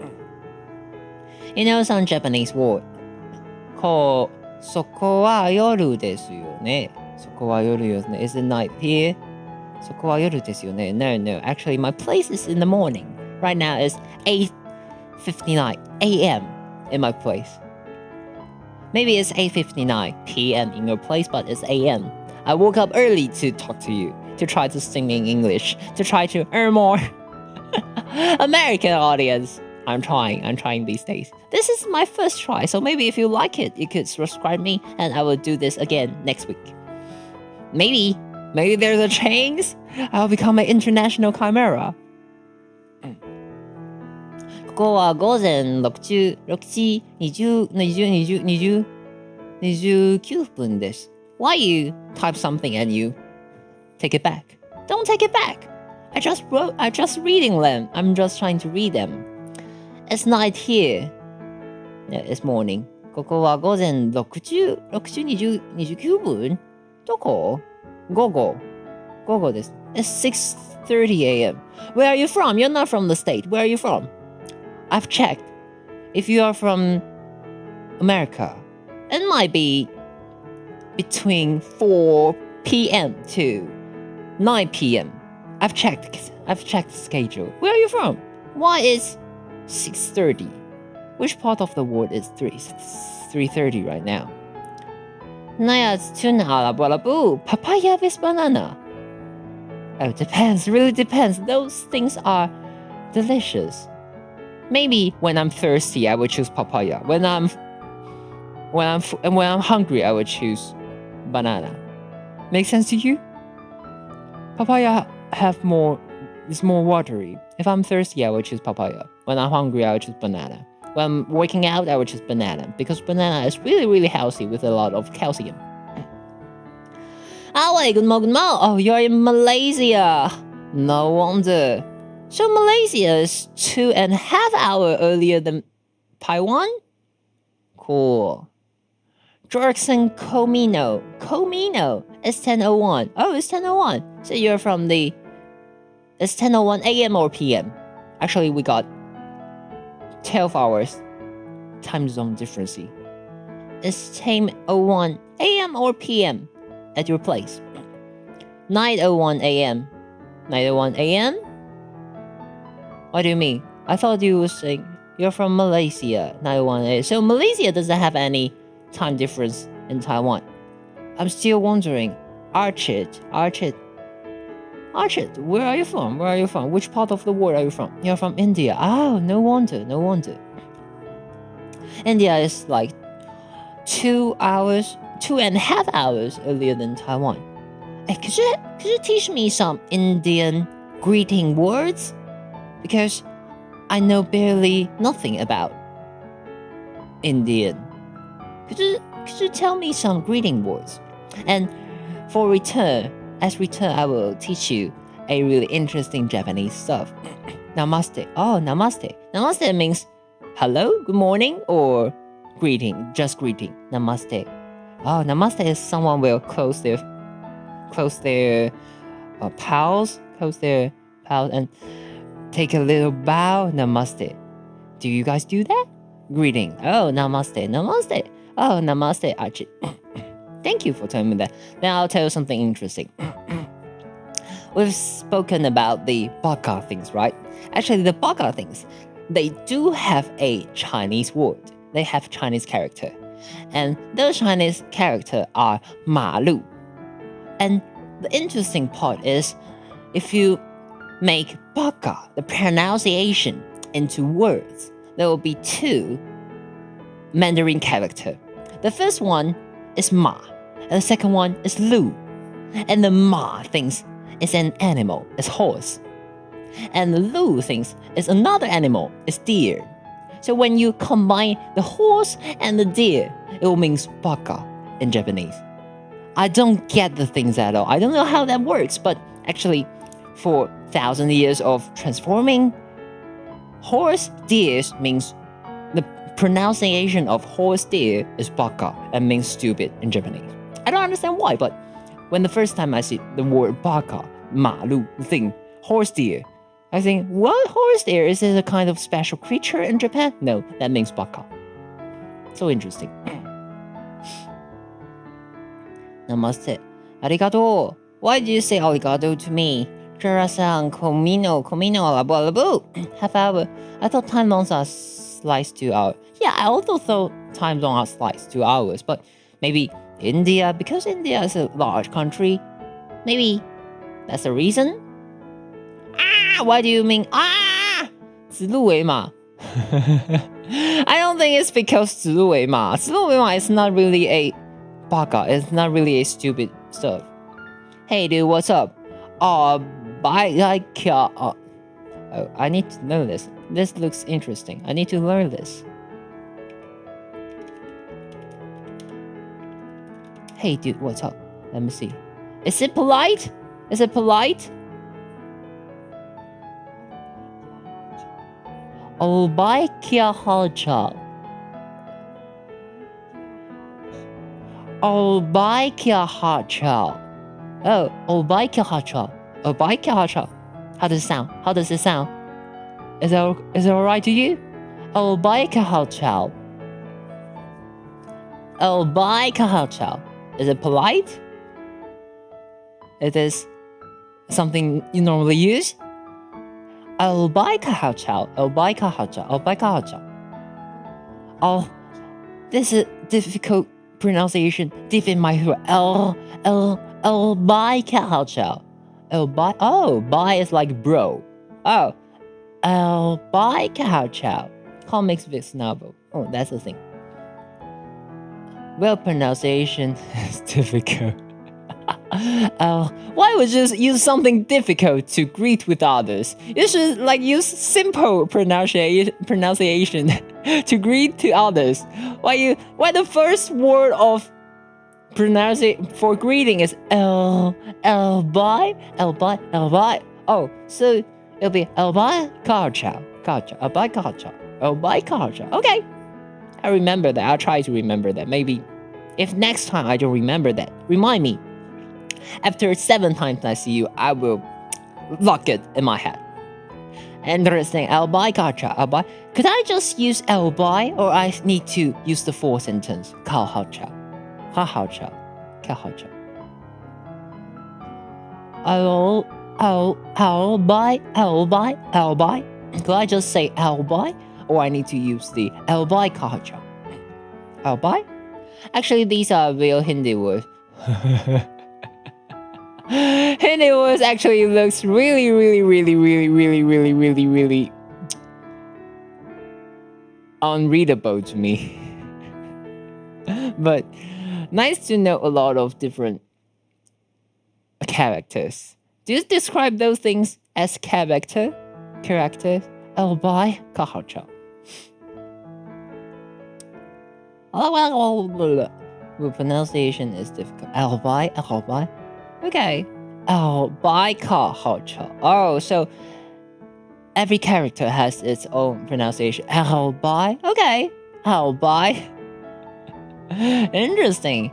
You know some Japanese word called そこは夜ですよね. そこは夜ですね. Is it night here? そこは夜ですよね. No. Actually, my place is in the morning. Right now it's 8:59 a.m. in my place. Maybe it's 8:59 p.m. in your place, but it's a.m. I woke up early to talk to you, to try to sing in English, to try to earn more American audience. I'm trying these days. This is my first try, so maybe if you like it, you could subscribe me and I will do this again next week. Maybe there's a chance I'll become an international chimera. ここは午前6時29分です。Why you type something and you take it back? Don't take it back. I just reading them. I'm just trying to read them. It's night here. Yeah, it's morning. ここは午前6時29分。どこ？午後です。It's 6:30 a.m. Where are you from? You're not from the state. Where are you from? I've checked. If you are from America, it might be between 4 p.m. to 9 p.m. I've checked the schedule. Where are you from? Why is 6:30? Which part of the world is 3:30 right now? Nuances tuna alabu. Papaya vs banana. Oh, depends. Really depends. Those things are delicious. Maybe when I'm thirsty, I would choose papaya. When I'm hungry, I would choose banana. Make sense to you? Papaya is more watery. If I'm thirsty, I would choose papaya. When I'm hungry, I would choose banana. When I'm working out, I would choose banana because banana is really, really healthy with a lot of calcium. Good morning. Oh, you're in Malaysia. No wonder. So Malaysia is 2.5 hours earlier than Taiwan? Cool. Jorkson Comino. It's 10:01. Oh, it's 10:01. So you're from the... It's 10:01 a.m. or p.m. Actually, we got 12 hours time zone difference. It's 10:01 a.m. or p.m. at your place. 9:01 a.m. 9:01 a.m.? What do you mean? I thought you were saying you're from Malaysia. 9:01 a.m. So Malaysia doesn't have any time difference in Taiwan. I'm still wondering. Archid, where are you from? Which part of the world are you from? You're from India. Oh, no wonder. India is like 2.5 hours earlier than Taiwan. Hey, could you teach me some Indian greeting words? Because I know barely nothing about Indian. Could you tell me some greeting words? And for return, I will teach you a really interesting Japanese stuff. Namaste. Oh, namaste. Namaste means hello, good morning, or greeting, just greeting. Namaste. Oh, namaste is someone will close their pals, and take a little bow. Namaste. Do you guys do that? Greeting. Oh, namaste. Oh, namaste, Archie. Thank you for telling me that. Now I'll tell you something interesting. We've spoken about the baka things, right? Actually, the baka things, they do have a Chinese word. They have Chinese character. And those Chinese character are 马路. And the interesting part is, if you make baka, the pronunciation, into words, there will be 2 Mandarin character. The first one is ma, and the second one is lu. And the ma thinks is an animal, is horse. And the lu thinks is another animal, is deer. So when you combine the horse and the deer, it will mean baka in Japanese. I don't get the things at all. I don't know how that works, but actually, for 1,000 years of transforming, horse deer means the pronunciation of horse deer is baka and means stupid in Japanese. I don't understand why, but when the first time I see the word baka, 马路 thing, horse deer, I think, what horse deer? Is it a kind of special creature in Japan? No, that means baka. So interesting. Namaste. Arigato. Why do you say arigato to me? Jura-san, komino alabu. Half hour. I thought time zones are sliced 2 hours. Yeah, I also thought time zones are sliced 2 hours, but maybe India, because India is a large country, maybe that's the reason? Why do you mean 指鹿为马? I don't think it's because 指鹿为马. 指鹿为马 is not really a baka. It's not really a stupid stuff. Hey dude, what's up? I need to know this. This looks interesting. I need to learn this. Hey dude, what's up? Let me see. Is it polite? Is it polite? Kia halcha. Kia halcha. Kia halcha. Kia halcha. How does it sound? How does it sound? Is it alright to you? Kia halcha. Kia halcha. Is it polite? It is something you normally use? Oh, this is difficult pronunciation deep in my throat. Bye is like bro. Comics vs novel. Oh, that's the thing. Well, pronunciation is difficult. Why would you just use something difficult to greet with others? You should use simple pronunciation to greet to others. Why the first word of pronunciation for greeting is bye? Bye. Oh, so it'll be bye bye. Okay, I remember that. I'll try to remember that. Maybe if next time I don't remember that, remind me. After 7 times I see you, I will lock it in my head. Interesting. Bye. Could I just use bye, or I need to use the full sentence? Bye. Could I just say bye, or I need to use the bye? Bye. Actually, these are real Hindi words. Hindi words actually looks really unreadable to me. But nice to know a lot of different characters. Do you describe those things as characters? Bye. The pronunciation is difficult. Bye. Okay. Bye. Oh, so every character has its own pronunciation. Bye. Okay. Bye. Interesting.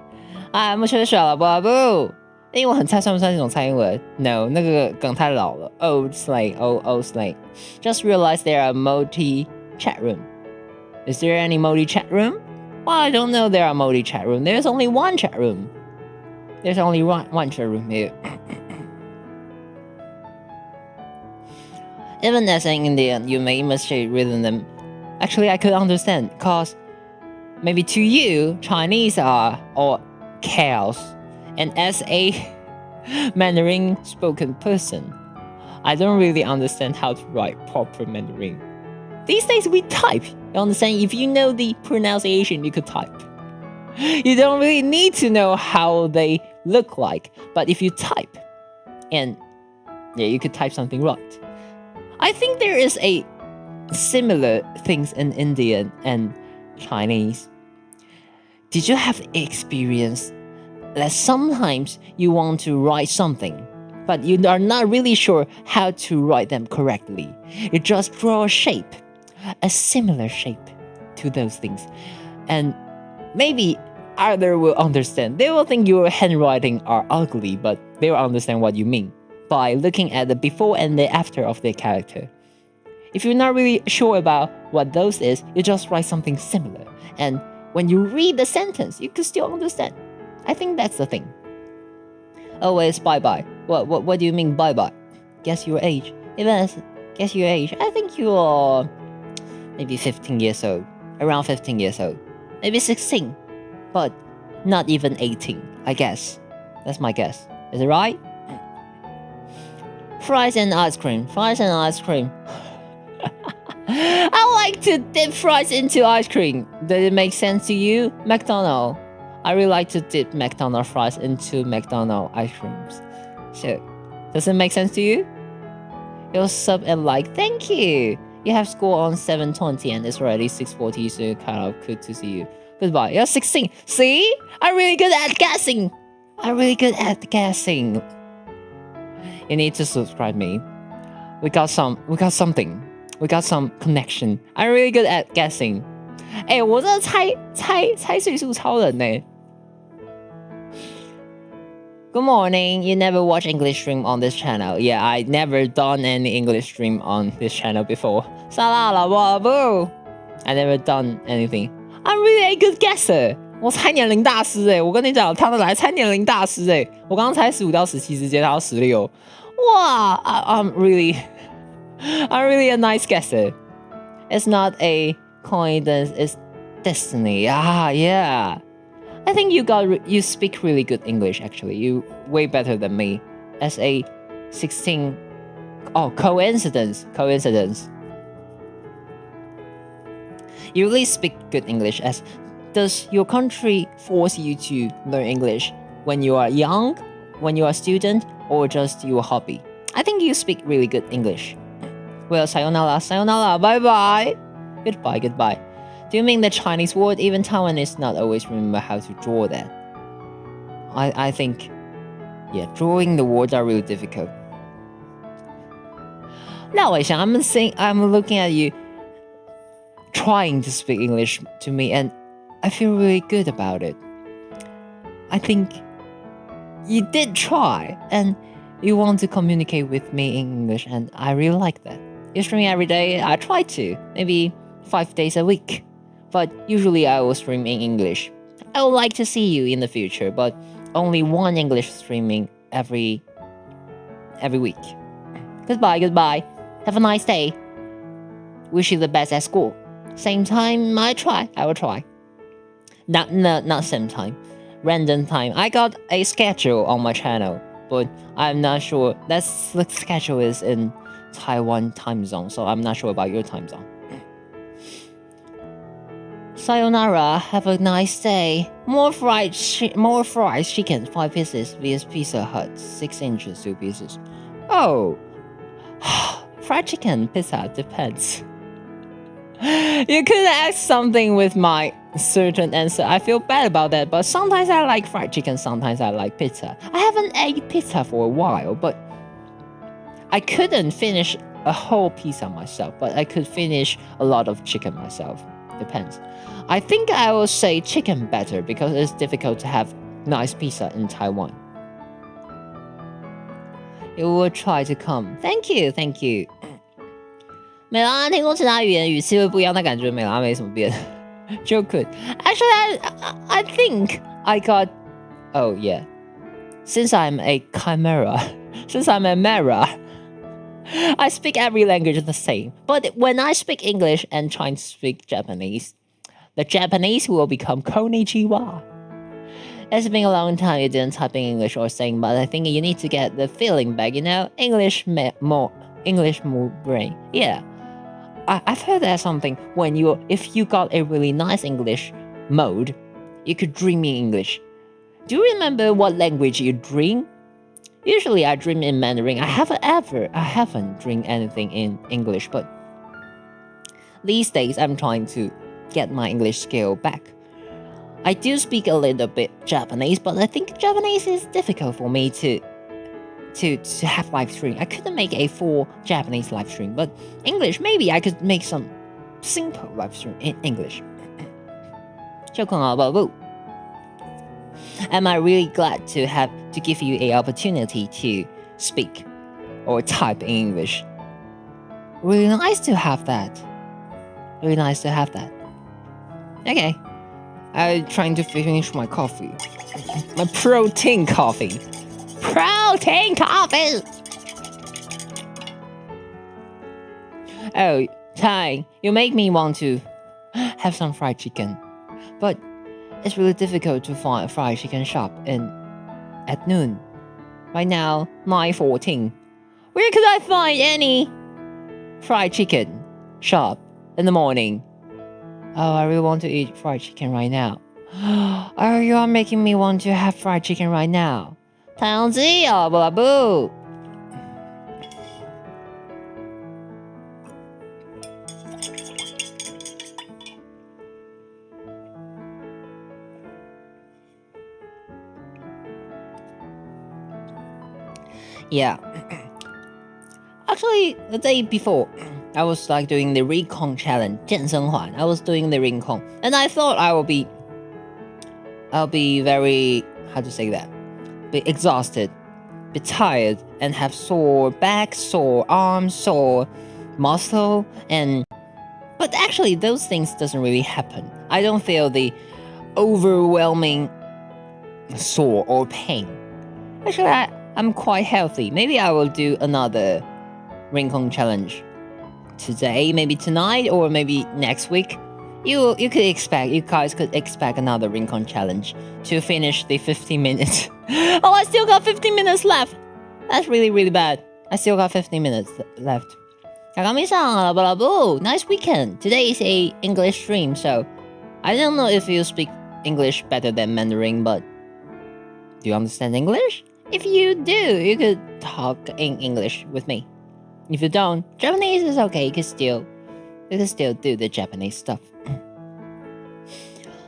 我们学小了不？英文很菜，算不算一种菜英文 ？No， 那个梗太老了。Old slang. Just realized there are multi chat room. Is there any multi chat room? Well, I don't know there are multi chat room. There's only one chat room. There's only one chat room here. Even as an Indian, you may mistake rhythm them. Actually, I could understand, cause maybe to you, Chinese are all chaos. And as a Mandarin spoken person, I don't really understand how to write proper Mandarin. These days we type. You understand? If you know the pronunciation, you could type. You don't really need to know how they look like. But if you type, and you could type something right. I think there is a similar things in Indian and Chinese. Did you have experience that sometimes you want to write something, but you are not really sure how to write them correctly? You just draw a shape, a similar shape to those things. And maybe others will understand. They will think your handwriting are ugly, but they will understand what you mean by looking at the before and the after of their character. If you're not really sure about what those is, you just write something similar. And when you read the sentence, you can still understand. I think that's the thing. Always bye-bye. What do you mean bye-bye? Guess your age. Guess your age. I think you're maybe 15 years old. Around 15 years old. Maybe 16. But not even 18, I guess. That's my guess. Is it right? Fries and ice cream. I like to dip fries into ice cream. Does it make sense to you? McDonald's. I really like to dip McDonald's fries into McDonald's ice creams. So, does it make sense to you? You'll sub and like. Thank you. You have school on 7:20 and it's already 6:40, so kind of good to see you. Goodbye. You're 16. See? I'm really good at guessing. You need to subscribe me. We got something. We got some connection. I'm really good at guessing. 我真的猜岁数超人呢。Good morning. You never watch English stream on this channel. Yeah, I never done any English stream on this channel before. 沙拉老婆不 I never done anything. I'm really a good guesser. 我猜年龄大师我跟你讲，他的来猜年龄大师我刚刚猜15到17之间，他要16。哇 I'm really a nice guesser. It's not a coincidence, it's destiny. Yeah. I think you speak really good English actually. You way better than me. As a 16 coincidence. You really speak good English. Does your country force you to learn English when you are young, when you are a student, or just your hobby? I think you speak really good English. Well, sayonara, bye-bye. Goodbye. Do you mean the Chinese word? Even Taiwanese not always remember how to draw that. I think, yeah, drawing the words are really difficult. Now, I'm looking at you trying to speak English to me, and I feel really good about it. I think you did try, and you want to communicate with me in English, and I really like that. You stream every day. I try to, maybe 5 days a week. But usually I will stream in English. I would like to see you in the future, but only one English streaming every week. Goodbye. Have a nice day. Wish you the best at school. Same time, I will try. Not same time. Random time. I got a schedule on my channel, but I'm not sure. The schedule is in Taiwan time zone, so I'm not sure about your time zone. Sayonara, have a nice day. More fried chicken, 5 pieces via Pizza Hut, 6 inches, 2 pieces. Oh, fried chicken, pizza, depends. You could ask something with my certain answer. I feel bad about that, but sometimes I like fried chicken, sometimes I like pizza. I haven't ate pizza for a while, but I couldn't finish a whole pizza myself, but I could finish a lot of chicken myself. Depends. I think I will say chicken better because it's difficult to have nice pizza in Taiwan. You will try to come. Thank you. 美拉听说其他语言语气会不一样，但感觉美拉没什么变。就 could. Actually, I think I got. Oh yeah. Since I'm a chimera, since I'm a mirror, I speak every language the same. But when I speak English and try to speak Japanese, the Japanese will become konnichiwa. It's been a long time you didn't type in English or saying, but I think you need to get the feeling back, English more brain. Yeah. I've heard that something if you got a really nice English mode, you could dream in English. Do you remember what language you dream? Usually I dream in Mandarin. I haven't dreamed anything in English, but these days I'm trying to get my English skill back. I do speak a little bit Japanese, but I think Japanese is difficult for me to have live stream. I couldn't make a full Japanese live stream, but English, maybe I could make some simple live stream in English. Am I really glad to give you an opportunity to speak or type in English? Really nice to have that. Okay. I'm trying to finish my coffee. My protein coffee. Oh, Ty, you make me want to have some fried chicken. But it's really difficult to find a fried chicken shop at noon. Right now, 9:14. Where could I find any fried chicken shop in the morning? Oh, I really want to eat fried chicken right now. Oh, you are making me want to have fried chicken right now. 太阳鸡哦，不啦不。Yeah. Actually, the day before, I was like doing the recon challenge, 健身环. I was doing the recon, and I thought I'll be very, how to say that, be exhausted, be tired, and have sore back, sore arms, sore muscle, but actually those things doesn't really happen. I don't feel the overwhelming sore or pain. Actually, I'm quite healthy. Maybe I will do another Rincon challenge today, maybe tonight, or maybe next week. You guys could expect another Rincon challenge to finish the 15 minutes. Oh, I still got 15 minutes left. That's really, really bad. I still got 15 minutes left. Kagami-san, nice weekend. Today is a English stream, so I don't know if you speak English better than Mandarin, but do you understand English? If you do, you could talk in English with me. If you don't, Japanese is okay. You can still do the Japanese stuff.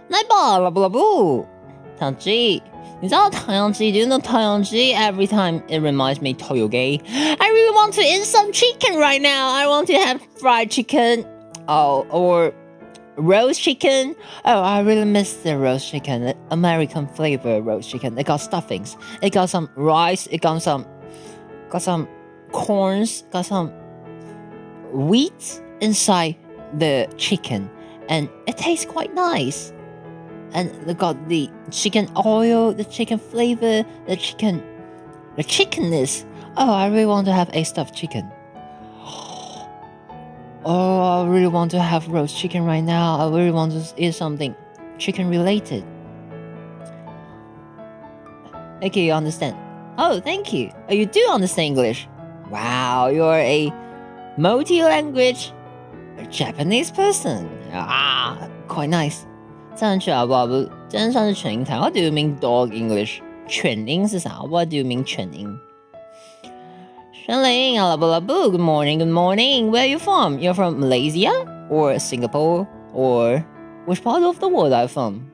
来吧，啦不啦不，唐吉，你知道唐扬鸡 ？Do you know 唐扬鸡? Every time it reminds me Toyoge. I really want to eat some chicken right now. I want to have fried chicken, or roast chicken. Oh, I really miss the roast chicken, the American flavor roast chicken. It got stuffings. It got some rice. It got some corns. Got some wheat inside the chicken, and it tastes quite nice. And they got the chicken oil, the chicken flavor, the chickenness. Oh, I really want to have a stuffed chicken. Oh, I really want to have roast chicken right now. I really want to eat something chicken related. Okay, you understand? Oh, thank you. Oh, you do understand English. Wow, you're a multi-language Japanese person. Quite nice. 这样去好不好？不，真的算是全音台。What do you mean dog English？ 全音是啥 ？What do you mean 全音？轩玲，阿拉布拉布 ，Good morning, good morning. Where are you from? You're from Malaysia or Singapore or which part of the world are you from?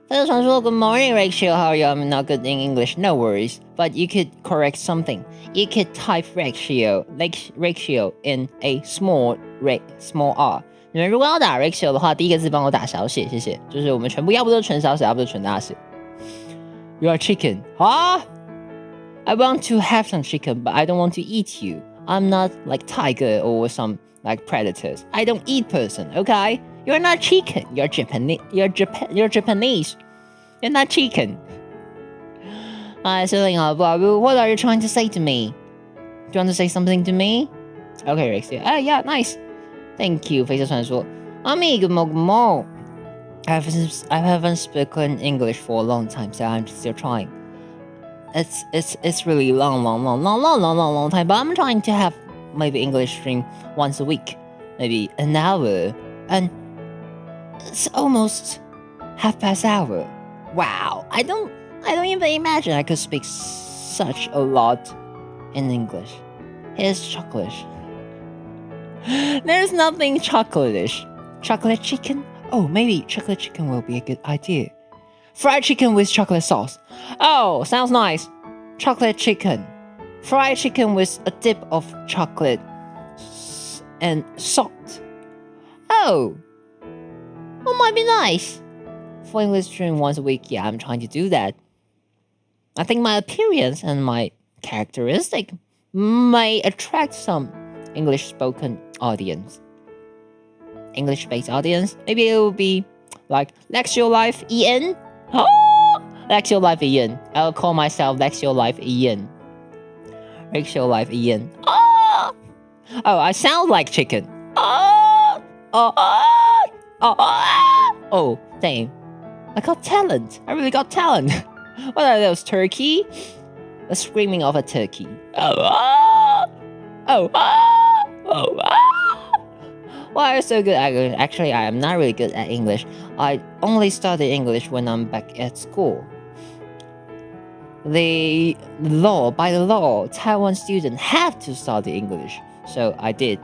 他就传说 Good morning, Raxio. How are you? I'm not good in English. No worries. But you could correct something. You could type Raxio in a small r. 你们如果要打 Raxio 的话，第一个字帮我打小写，谢谢。就是我们全部要不就全小写，要不就全大写。You are chicken. Huh? I want to have some chicken, but I don't want to eat you. I'm not like tiger or some like predators. I don't eat person, okay? You're not chicken. You're Japanese. You're Japanese. You're not chicken. What are you trying to say to me? Do you want to say something to me? Okay, Raxio. Oh, yeah, nice. Thank you, 飞车传说。Ami, good morning. I haven't spoken English for a long time, so I'm still trying. It's really long time, but I'm trying to have maybe English stream once a week, maybe an hour, and it's almost 1/2 hour. Wow, I don't even imagine I could speak such a lot in English. Here's chocolate. There's nothing chocolate-ish. Chocolate chicken? Oh, maybe chocolate chicken will be a good idea. Fried chicken with chocolate sauce. Oh, sounds nice. Chocolate chicken. Fried chicken with a dip of chocolate and salt. Oh, might be nice. For English stream once a week, yeah, I'm trying to do that. I think my appearance and my characteristic may attract some English spoken audience. English based audience. Maybe it will be like Raxio Life Ian. Oh, Raxio Life Ian. I'll call myself Raxio Life Ian. Raxio Life Ian. Oh, I sound like chicken. Oh, dang. I got talent. I really got talent. What are those, turkey? The screaming of a turkey. Why are you so good at English? Actually, I am not really good at English. I only study English when I'm back at school. By the law, Taiwan students have to study English. So I did.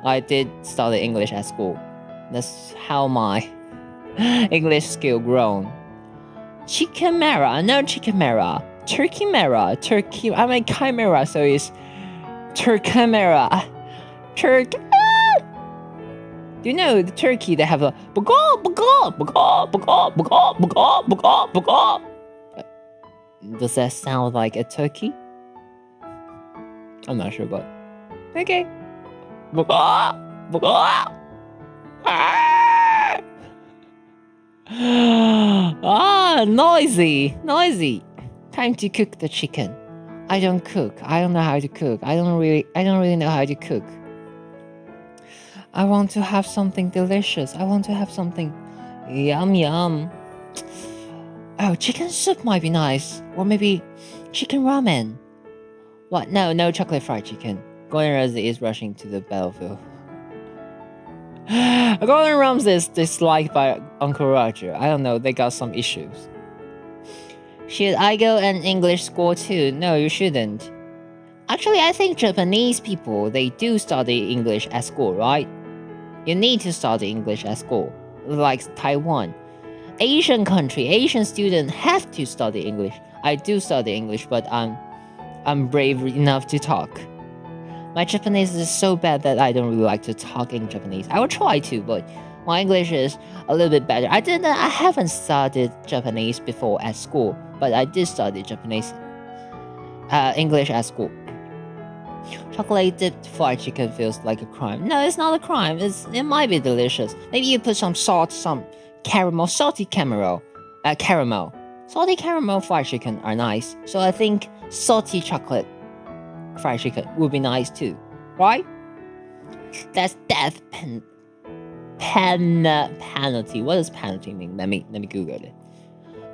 I did study English at school. That's how my English skill grown. Chickamera, I know Chickamera. Turkey. I mean chimera, so it's Turkemera. Turk. Do you know the turkey? They have a Does that sound like a turkey? I'm not sure, but okay. Noisy. Time to cook the chicken. I don't cook. I don't know how to cook. I don't really know how to cook. I want to have something delicious. I want to have something yum. Oh, chicken soup might be nice. Or maybe chicken ramen. What? No chocolate fried chicken. Gordon Ramsay is rushing to the battlefield. Gordon Ramsay is disliked by Uncle Roger. I don't know, they got some issues. Should I go an English school too? No, you shouldn't. Actually, I think Japanese people, they do study English at school, right? You need to study English at school. Like Taiwan. Asian students have to study English. I do study English, but I'm brave enough to talk. My Japanese is so bad that I don't really like to talk in Japanese. I will try to, but my English is a little bit better. I haven't studied Japanese before at school, but I did study English at school. Chocolate dipped fried chicken feels like a crime. No, it's not a crime. It might be delicious. Maybe you put some salt, some caramel, salty caramel. Salty caramel fried chicken are nice. So I think salty chocolate fried chicken would be nice too, right? That's death penalty. What does penalty mean? Let me Google it.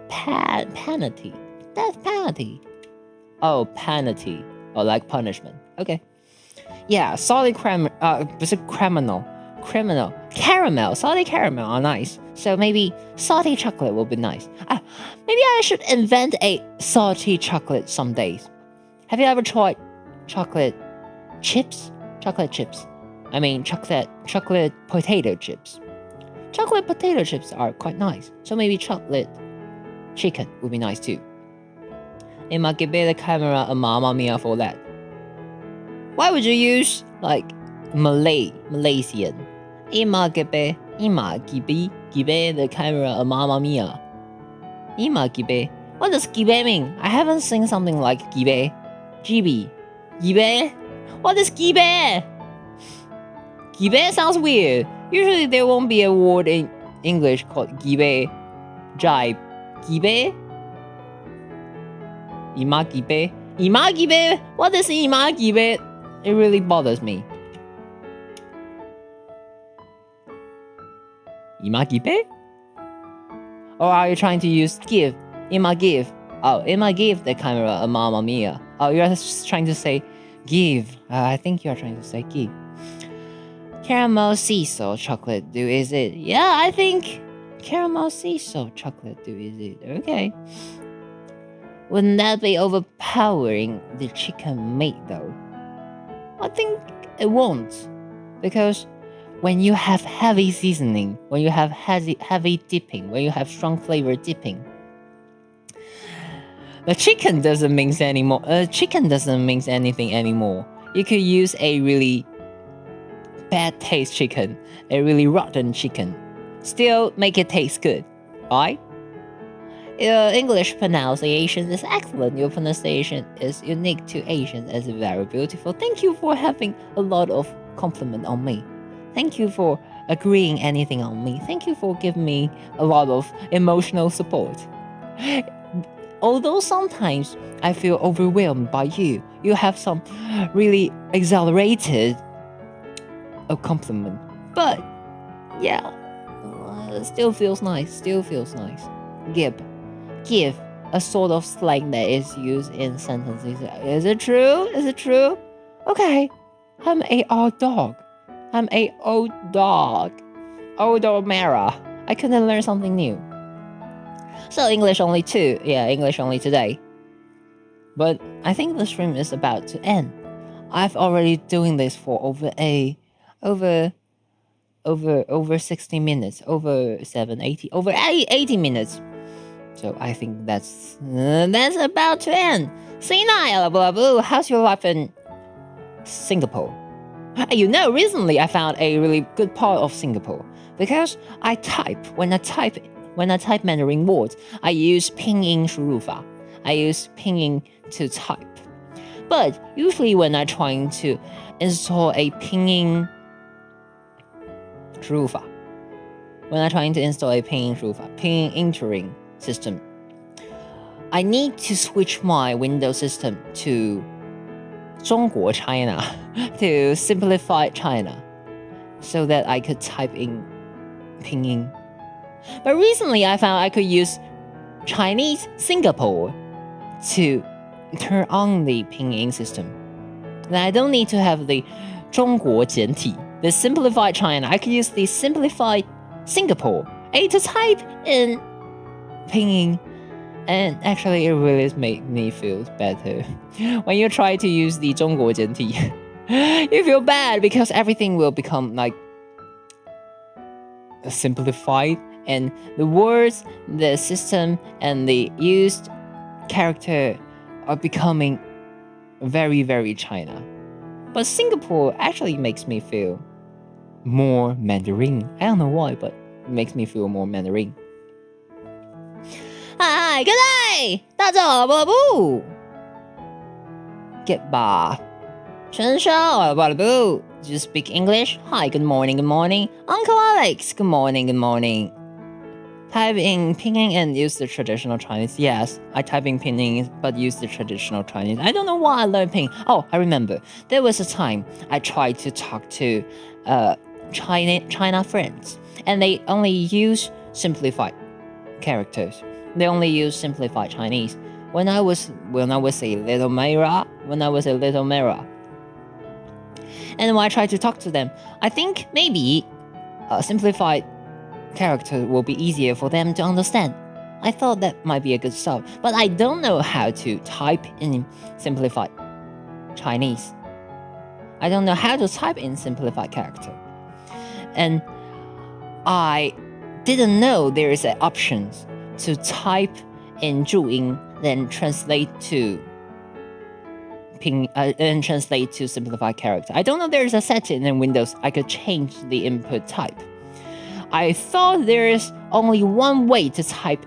Penalty. Death penalty. Oh, penalty. Oh, like punishment. Okay. Yeah, salty criminal. Caramel. Salty caramel are nice. So maybe salty chocolate will be nice. Maybe I should invent a salty chocolate some days. Have you ever tried chocolate chips? I mean chocolate potato chips. Chocolate potato chips are quite nice. So maybe chocolate chicken would be nice too. It might give the camera a mamma mia for that. Why would you use like Malaysian? It might give the camera a mamma mia. What does gibe mean? I haven't seen something like gibe. Gibe? What is gibe? Gibe sounds weird. Usually there won't be a word in English called gibe. Jibe. Gibe? Imagibe? What is imagibe? It really bothers me. Imagibe? Or are you trying to use give? Imagive. Oh, imagive the camera a mamma mia. Oh, you're trying to say give. I think you're trying to say give. Caramel sea salt chocolate do is it? Yeah, I think caramel sea salt chocolate do is it. Okay. Wouldn't that be overpowering the chicken meat though? I think it won't. Because when you have heavy seasoning, when you have heavy dipping, when you have strong flavor dipping, the chicken doesn't mean anything anymore. You could use a really bad taste chicken, a really rotten chicken. Still make it taste good, right? Your English pronunciation is excellent. Your pronunciation is unique to Asians as very beautiful. Thank you for having a lot of compliment on me. Thank you for agreeing anything on me. Thank you for giving me a lot of emotional support. Although sometimes I feel overwhelmed by you. You have some really exaggerated compliment. But yeah, still feels nice. Give, a sort of slang that is used in sentences. Is it true? Okay, I'm a old dog. Old Mara. I couldn't learn something new. So English only 2. Yeah, English only today. But I think the stream is about to end. I've already doing this for over 60 minutes, over 80 minutes. So I think that's about to end. See now, blah blah. How's your life in Singapore? Recently I found a really good part of Singapore because when I type Mandarin words, I use pinyin 输入法. I use pinyin to type. But usually when I'm trying to install a pinyin 输入法, pinyin entering system, I need to switch my Windows system to 中国 China to simplify China so that I could type in pinyin. But recently I found I could use Chinese Singapore to turn on the pinyin system. And I don't need to have the 中国简体, the simplified China. I could use the simplified Singapore to type in pinyin. And actually, it really made me feel better. When you try to use the 中国简体, you feel bad because everything will become like simplified, and the words, the system, and the used character are becoming very, very China. But Singapore actually makes me feel more Mandarin. I don't know why, but it makes me feel more Mandarin. Hi, good day! 大家好，不 Get by. 陈少，不 Do you speak English? Hi, good morning, good morning. Uncle Alex, good morning, good morning. Type in pinyin and use the traditional Chinese. Yes, I type in pinyin but use the traditional Chinese. I don't know why I learned pinyin. Oh, I remember. There was a time I tried to talk to China friends, and they only use simplified characters. They only use simplified Chinese. When I was a little Mara, and when I tried to talk to them, I think maybe simplified character will be easier for them to understand. I thought that might be a good start, but I don't know how to type in simplified Chinese. I don't know how to type in simplified character. And I didn't know there is an option to type in 注音 then translate to simplified character. I don't know there's a setting in Windows I could change the input type. I thought there is only one way to type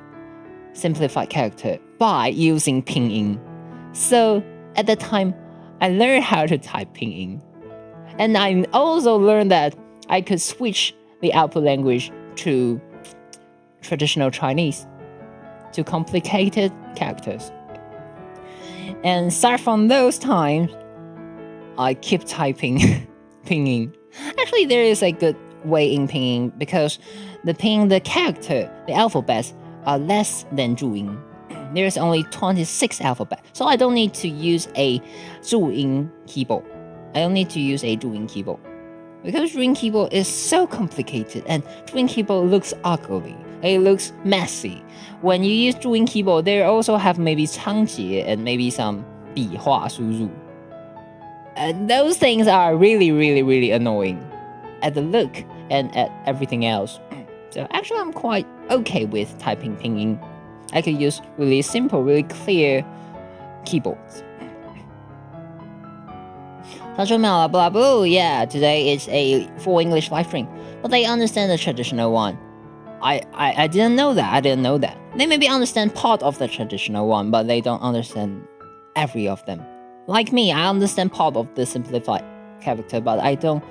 simplified character by using pinyin. So at the time, I learned how to type pinyin. And I also learned that I could switch the output language to traditional Chinese, to complicated characters. And start from those times, I keep typing pinyin. Actually, there is a good way in pinyin because the character, the alphabets are less than 注音. There's only 26 alphabets, so I don't need to use a 注音 keyboard. I don't need to use a 注音 keyboard. Because 注音 keyboard is so complicated and 注音 keyboard looks ugly. It looks messy. When you use 注音 keyboard, they also have maybe 仓颉 and maybe some 笔画输入. And those things are really, really, really annoying at the look and at everything else. So actually, I'm quite okay with typing pinyin. I could use really simple, really clear keyboards. Yeah, today is a full English live stream, but they understand the traditional one. I didn't know that. They maybe understand part of the traditional one, but they don't understand every of them. Like me, I understand part of the simplified character, but I don't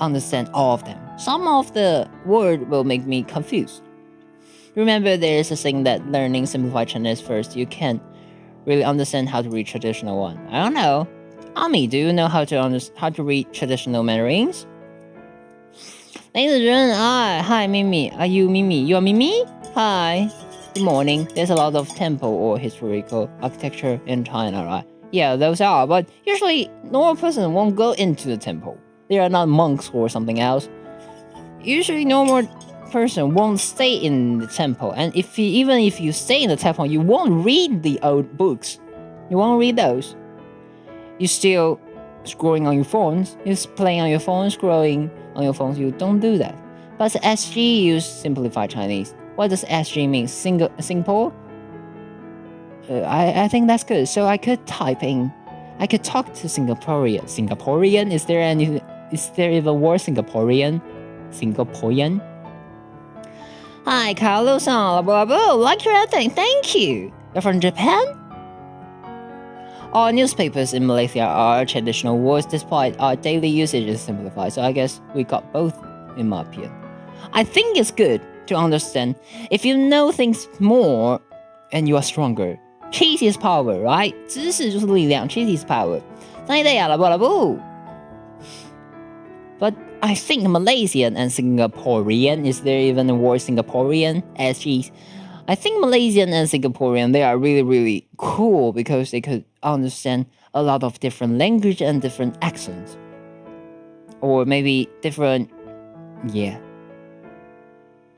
understand all of them. Some of the word will make me confused. Remember, there is a thing that learning simplified Chinese first, you can't really understand how to read traditional one. I don't know. Ami, do you know how to read traditional Mandarins? Hi, Mimi. Are you Mimi? You are Mimi? Hi. Good morning. There's a lot of temple or historical architecture in China, right? Yeah, those are, but usually normal person won't go into the temple. They are not monks or something else. Usually normal person won't stay in the temple, and even if you stay in the temple, you won't read the old books. You won't read those. You still scrolling on your phones. You're playing on your phone, scrolling on your phones. You don't do that. But SG use simplified Chinese. What does SG mean? Simple I think that's good. So I could talk to Singaporean. Singaporean? Is there even a word Singaporean? Singaporean? Hi, Carlos-san, blah, blah, blah. Like your editing, thank you. You're from Japan? Our newspapers in Malaysia are traditional words despite our daily usage is simplified. So I guess we got both, in my opinion. I think it's good to understand if you know things more and you are stronger. Cheese is power, right? 知识就是力量 Cheese is power. But I think Malaysian and Singaporean, is there even a word Singaporean? As cheese. I think Malaysian and Singaporean, they are really, really cool because they could understand a lot of different language and different accents. Or maybe different, yeah.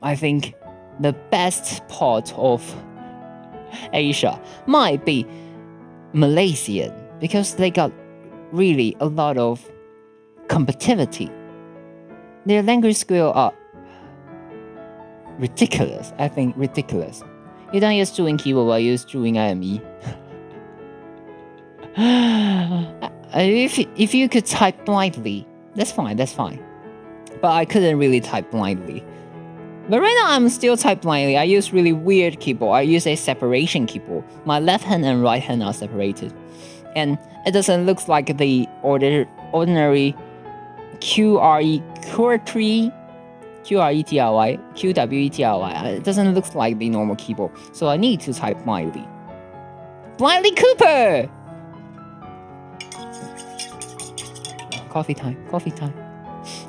I think the best part of Asia might be Malaysian because they got really a lot of competitivity. Their language skills are ridiculous. I think ridiculous. You don't use 注音 keyboard, but you use 注音 IME. If you could type blindly, that's fine. But I couldn't really type blindly. But right now I'm still type blindly. I use really weird keyboard. I use a separation keyboard. My left hand and right hand are separated. And it doesn't look like the ordinary QWETRY. It doesn't look like the normal keyboard. So I need to type blindly. Blindly Cooper! Coffee time.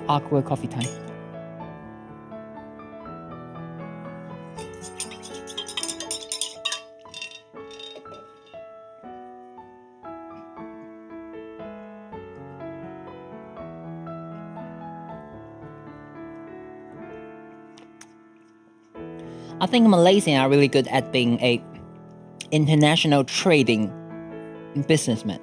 Awkward coffee time. I think Malaysians are really good at being a international trading businessman.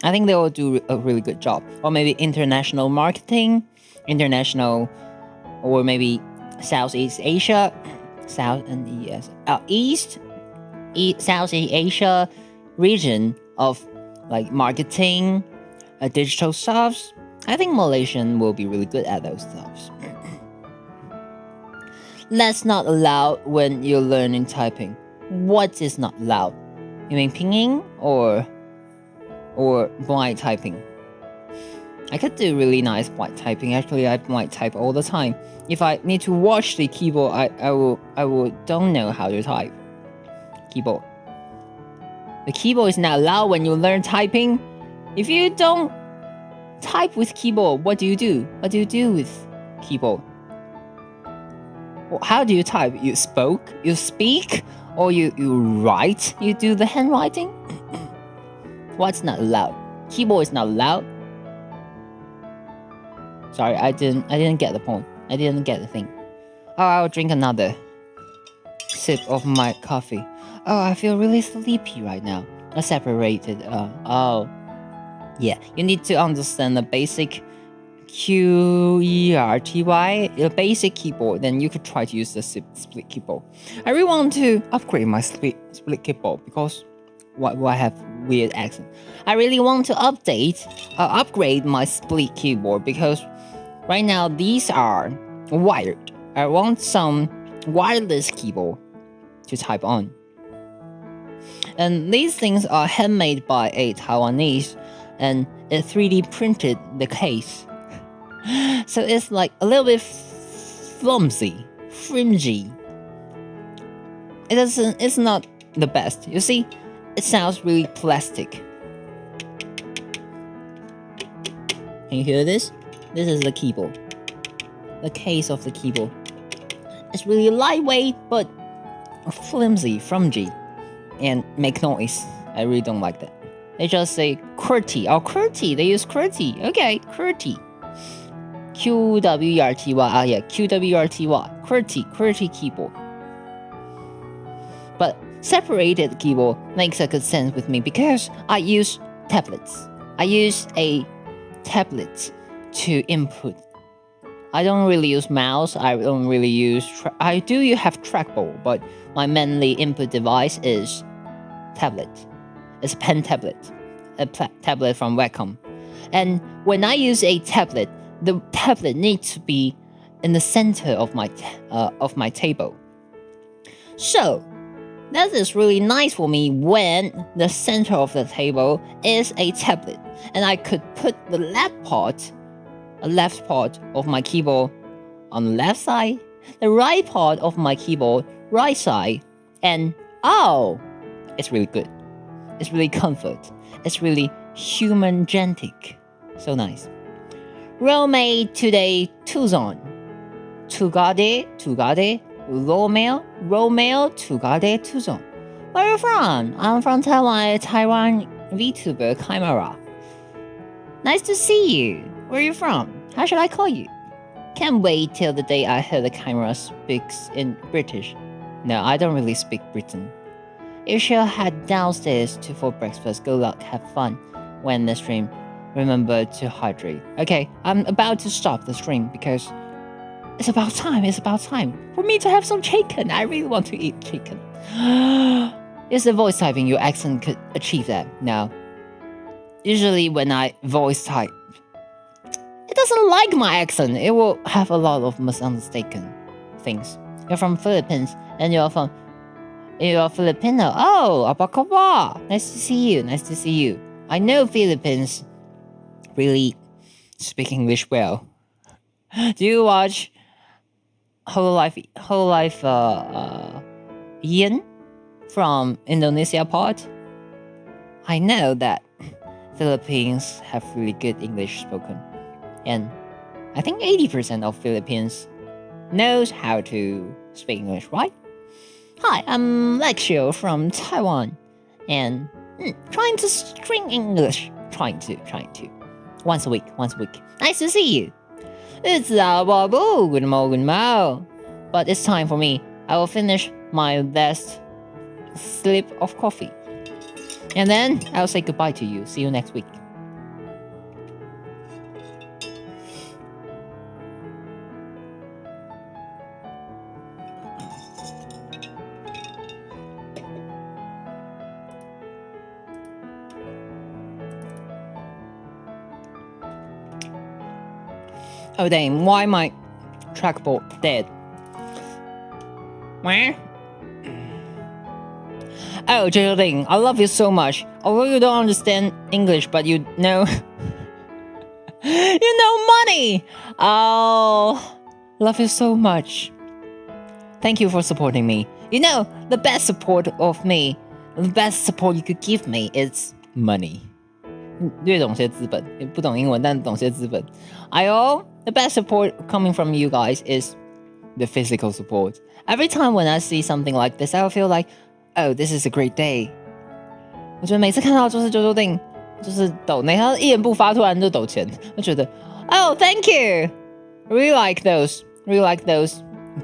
I think they will do a really good job. Or maybe international marketing, international, or maybe Southeast Asia, Southeast Asia region of like marketing, digital stuffs. I think Malaysian will be really good at those stuffs. That's not allowed when you're learning typing. What is not allowed? You mean pinging or blind typing? I could do really nice blind typing. Actually, I blind type all the time. If I need to watch the keyboard, I will don't know how to type. Keyboard. The keyboard is not allowed when you learn typing. If you don't type with keyboard, what do you do? What do you do with keyboard? How do you type? You speak, or you write? You do the handwriting? What's not allowed? Keyboard is not allowed. Sorry, I didn't get the point. I didn't get the thing. Oh, I'll drink another sip of my coffee. Oh, I feel really sleepy right now. I separated. Yeah. You need to understand the basic QWERTY, a basic keyboard, then you could try to use the split keyboard. I really want to upgrade my split keyboard because I have weird accent. I really want to upgrade my split keyboard because right now these are wired. I want some wireless keyboard to type on. And these things are handmade by a Taiwanese and it 3D printed the case. So it's like a little bit flimsy. It's not the best. You see, it sounds really plastic. Can you hear this? This is the keyboard. The case of the keyboard. It's really lightweight, but flimsy, and make noise. I really don't like that. They just say QWERTY. Oh, QWERTY. They use QWERTY. Okay, QWERTY. QWERTY. Yeah, QWERTY. QWERTY keyboard. But separated keyboard makes a good sense with me because I use tablets. I use a tablet to input. I don't really use mouse. I don't really use. I do have trackball, but my mainly input device is tablet. It's a pen tablet, tablet from Wacom. And when I use a tablet, the tablet needs to be in the center of my table. So that is really nice for me when the center of the table is a tablet, and I could put the left part of my keyboard on the left side, the right part of my keyboard right side, and it's really good. It's really comfort. It's really human-gentic. So nice. Rome today Tucson. Tugade, Romeo, Tugade, Tucson. Where are you from? I'm from Taiwan Vtuber, Kangaroo. Nice to see you. Where are you from? How should I call you? Can't wait till the day I hear the Kangaroo speaks in British. No, I don't really speak Britain. You should head downstairs for breakfast. Good luck, have fun. When the stream, remember to hydrate. Okay, I'm about to stop the stream because it's about time for me to have some chicken. I really want to eat chicken. Is the voice typing your accent could achieve that? No. Usually when I voice type, it doesn't like my accent. It will have a lot of misunderstood things. You're from Philippines and you're Filipino. Oh, abakaba. Nice to see you. I know Philippines really speak English well. Do you watch Whole Life Ian from Indonesia part? I know that Philippines have really good English spoken, and I think 80% of Philippines knows how to speak English, right? Hi, I'm Raxio from Taiwan, and trying to string English. Trying to. Once a week. Nice to see you. It's good mo. But it's time for me. I will finish my last sip of coffee. And then I'll say goodbye to you. See you next week. Oh dang, why my trackball dead? Where? Oh, Geraldine, I love you so much. Although you don't understand English, but you know... you know money! Oh, love you so much. Thank you for supporting me. You know, the best support you could give me is money. 略懂些资本，也不懂英文，但懂些资本。The best support coming from you guys is the physical support. Every time when I see something like this, I will feel like, oh, this is a great day. 我觉得每次看到就是啾啾定，就是抖内，他一言不发，突然就抖钱，就觉得 oh, thank you. Really like those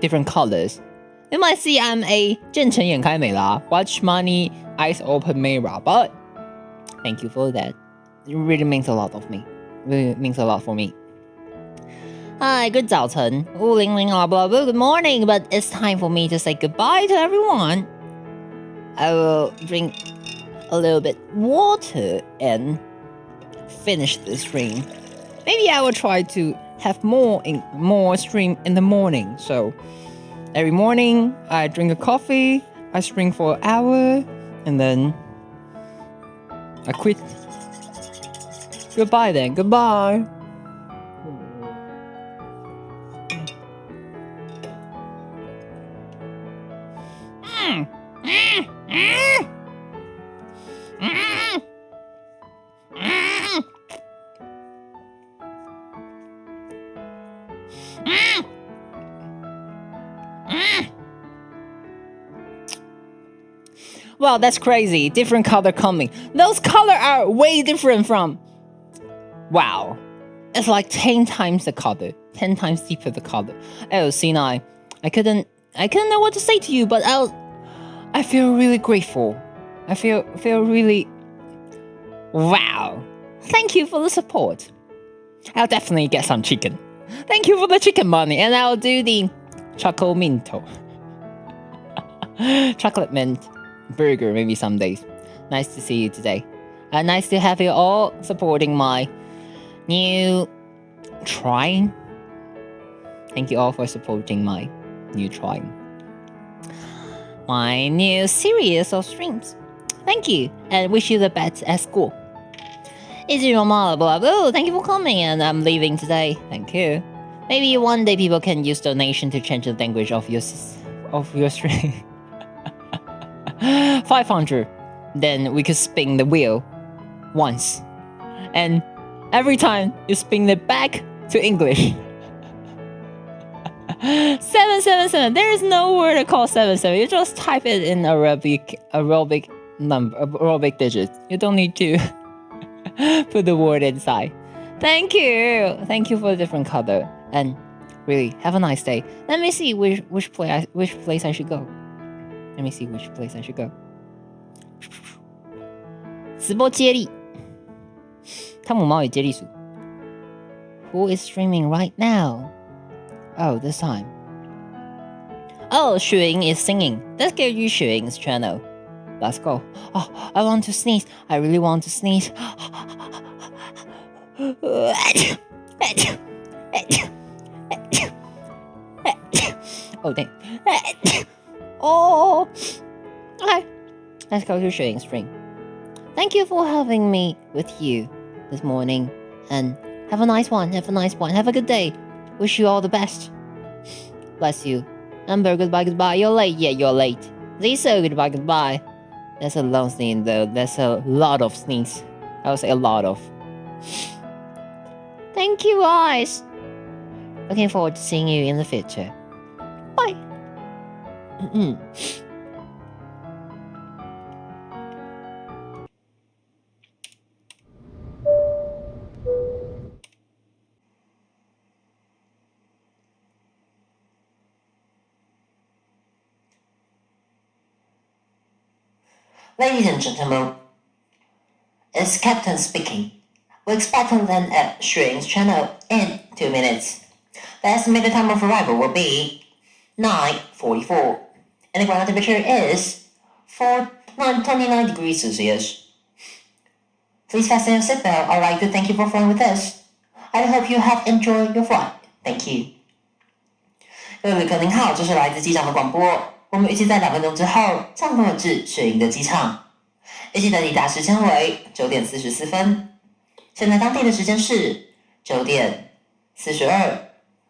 different colors. You might see I'm a 见钱眼开美啦 watch money, eyes open mirror, but thank you for that. It really means a lot of me. Really means a lot for me. Hi, good 早晨 blah, blah, blah, good morning, but it's time for me to say goodbye to everyone. I will drink a little bit water and finish the stream. Maybe I will try to have more stream in the morning. So every morning I drink a coffee, I stream for an hour, and then I quit. Goodbye then, goodbye. Wow, that's crazy. Different color coming. Those color are way different from... Wow. It's like 10 times the color. 10 times deeper the color. Oh, Sinai. I couldn't know what to say to you, but I feel really grateful. I feel really... Wow. Thank you for the support. I'll definitely get some chicken. Thank you for the chicken money. And I'll do the chocolate mint burger maybe some days. nice to see you today. Nice to have you all supporting my new trying. Thank you all for supporting my new trying. My new series of streams. Thank you, and wish you the best at school. Easy normal, blah blah. Thank you for coming, and I'm leaving today. Thank you. Maybe one day people can use donation to change the language of your stream. 500. Then we could spin the wheel once, and every time you spin it back to English. 777. There is no word called 77. You just type it in Arabic number, Arabic digits. You don't need to put the word inside. Thank you for the different color, and really have a nice day. Let me see which place I should go. Let me see which place I should go. 直播接力，汤姆猫与接力鼠。Who is streaming right now? Oh, this time. Oh, Xueying is singing. Let's go to Xueying's channel. Let's go. Oh, I want to sneeze. I really want to sneeze. Oh, dang. Oh. Okay. Let's go to Xueying's stream. Thank you for having me with you this morning. And have a nice one. Have a good day. Wish you all the best. Bless you. Amber, goodbye. You're late. Yeah, you're late. Ziso, goodbye. That's a long sneeze though. That's a lot of sneeze. I would say a lot of. Thank you guys. Looking forward to seeing you in the future. Bye. Ladies and gentlemen, it's Captain speaking. We expect to land at Xueying's channel in 2 minutes. The estimated time of arrival will be 9:44, and the ground temperature is 29 degrees Celsius. Please fasten your seatbelt. I'd like to thank you for flying with us. I hope you have enjoyed your flight. Thank you. 各位旅客您好，这是来自机长的广播。我们预计在2分钟之后降落至Xueying的机场，预计的抵达时间为9点44分。现在当地的时间是9点42，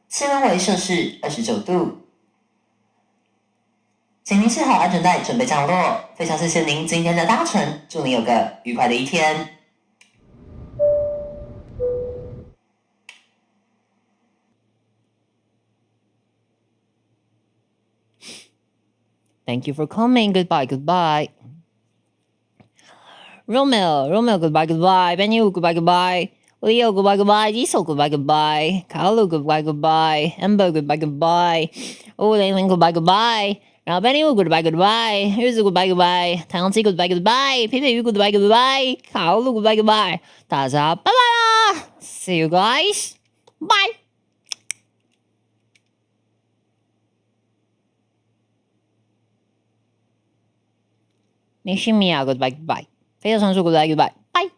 气温为摄氏29度。请您系好安全带，准备降落。非常谢谢您今天的搭乘，祝您有个愉快的一天。Thank you for coming. Goodbye. Romeo, goodbye. Benyu, goodbye. Leo, goodbye. Diesel, goodbye. Carlo, goodbye. Ember, goodbye. Oh, Ling, goodbye. 然后 Benny goodbye， 日子 goodbye， 太阳鸡 goodbye， 皮皮鱼 goodbye， 卡路 goodbye， 大家拜拜啦 ，See you guys， bye。你是米娅 goodbye， 非常传说 goodbye， bye。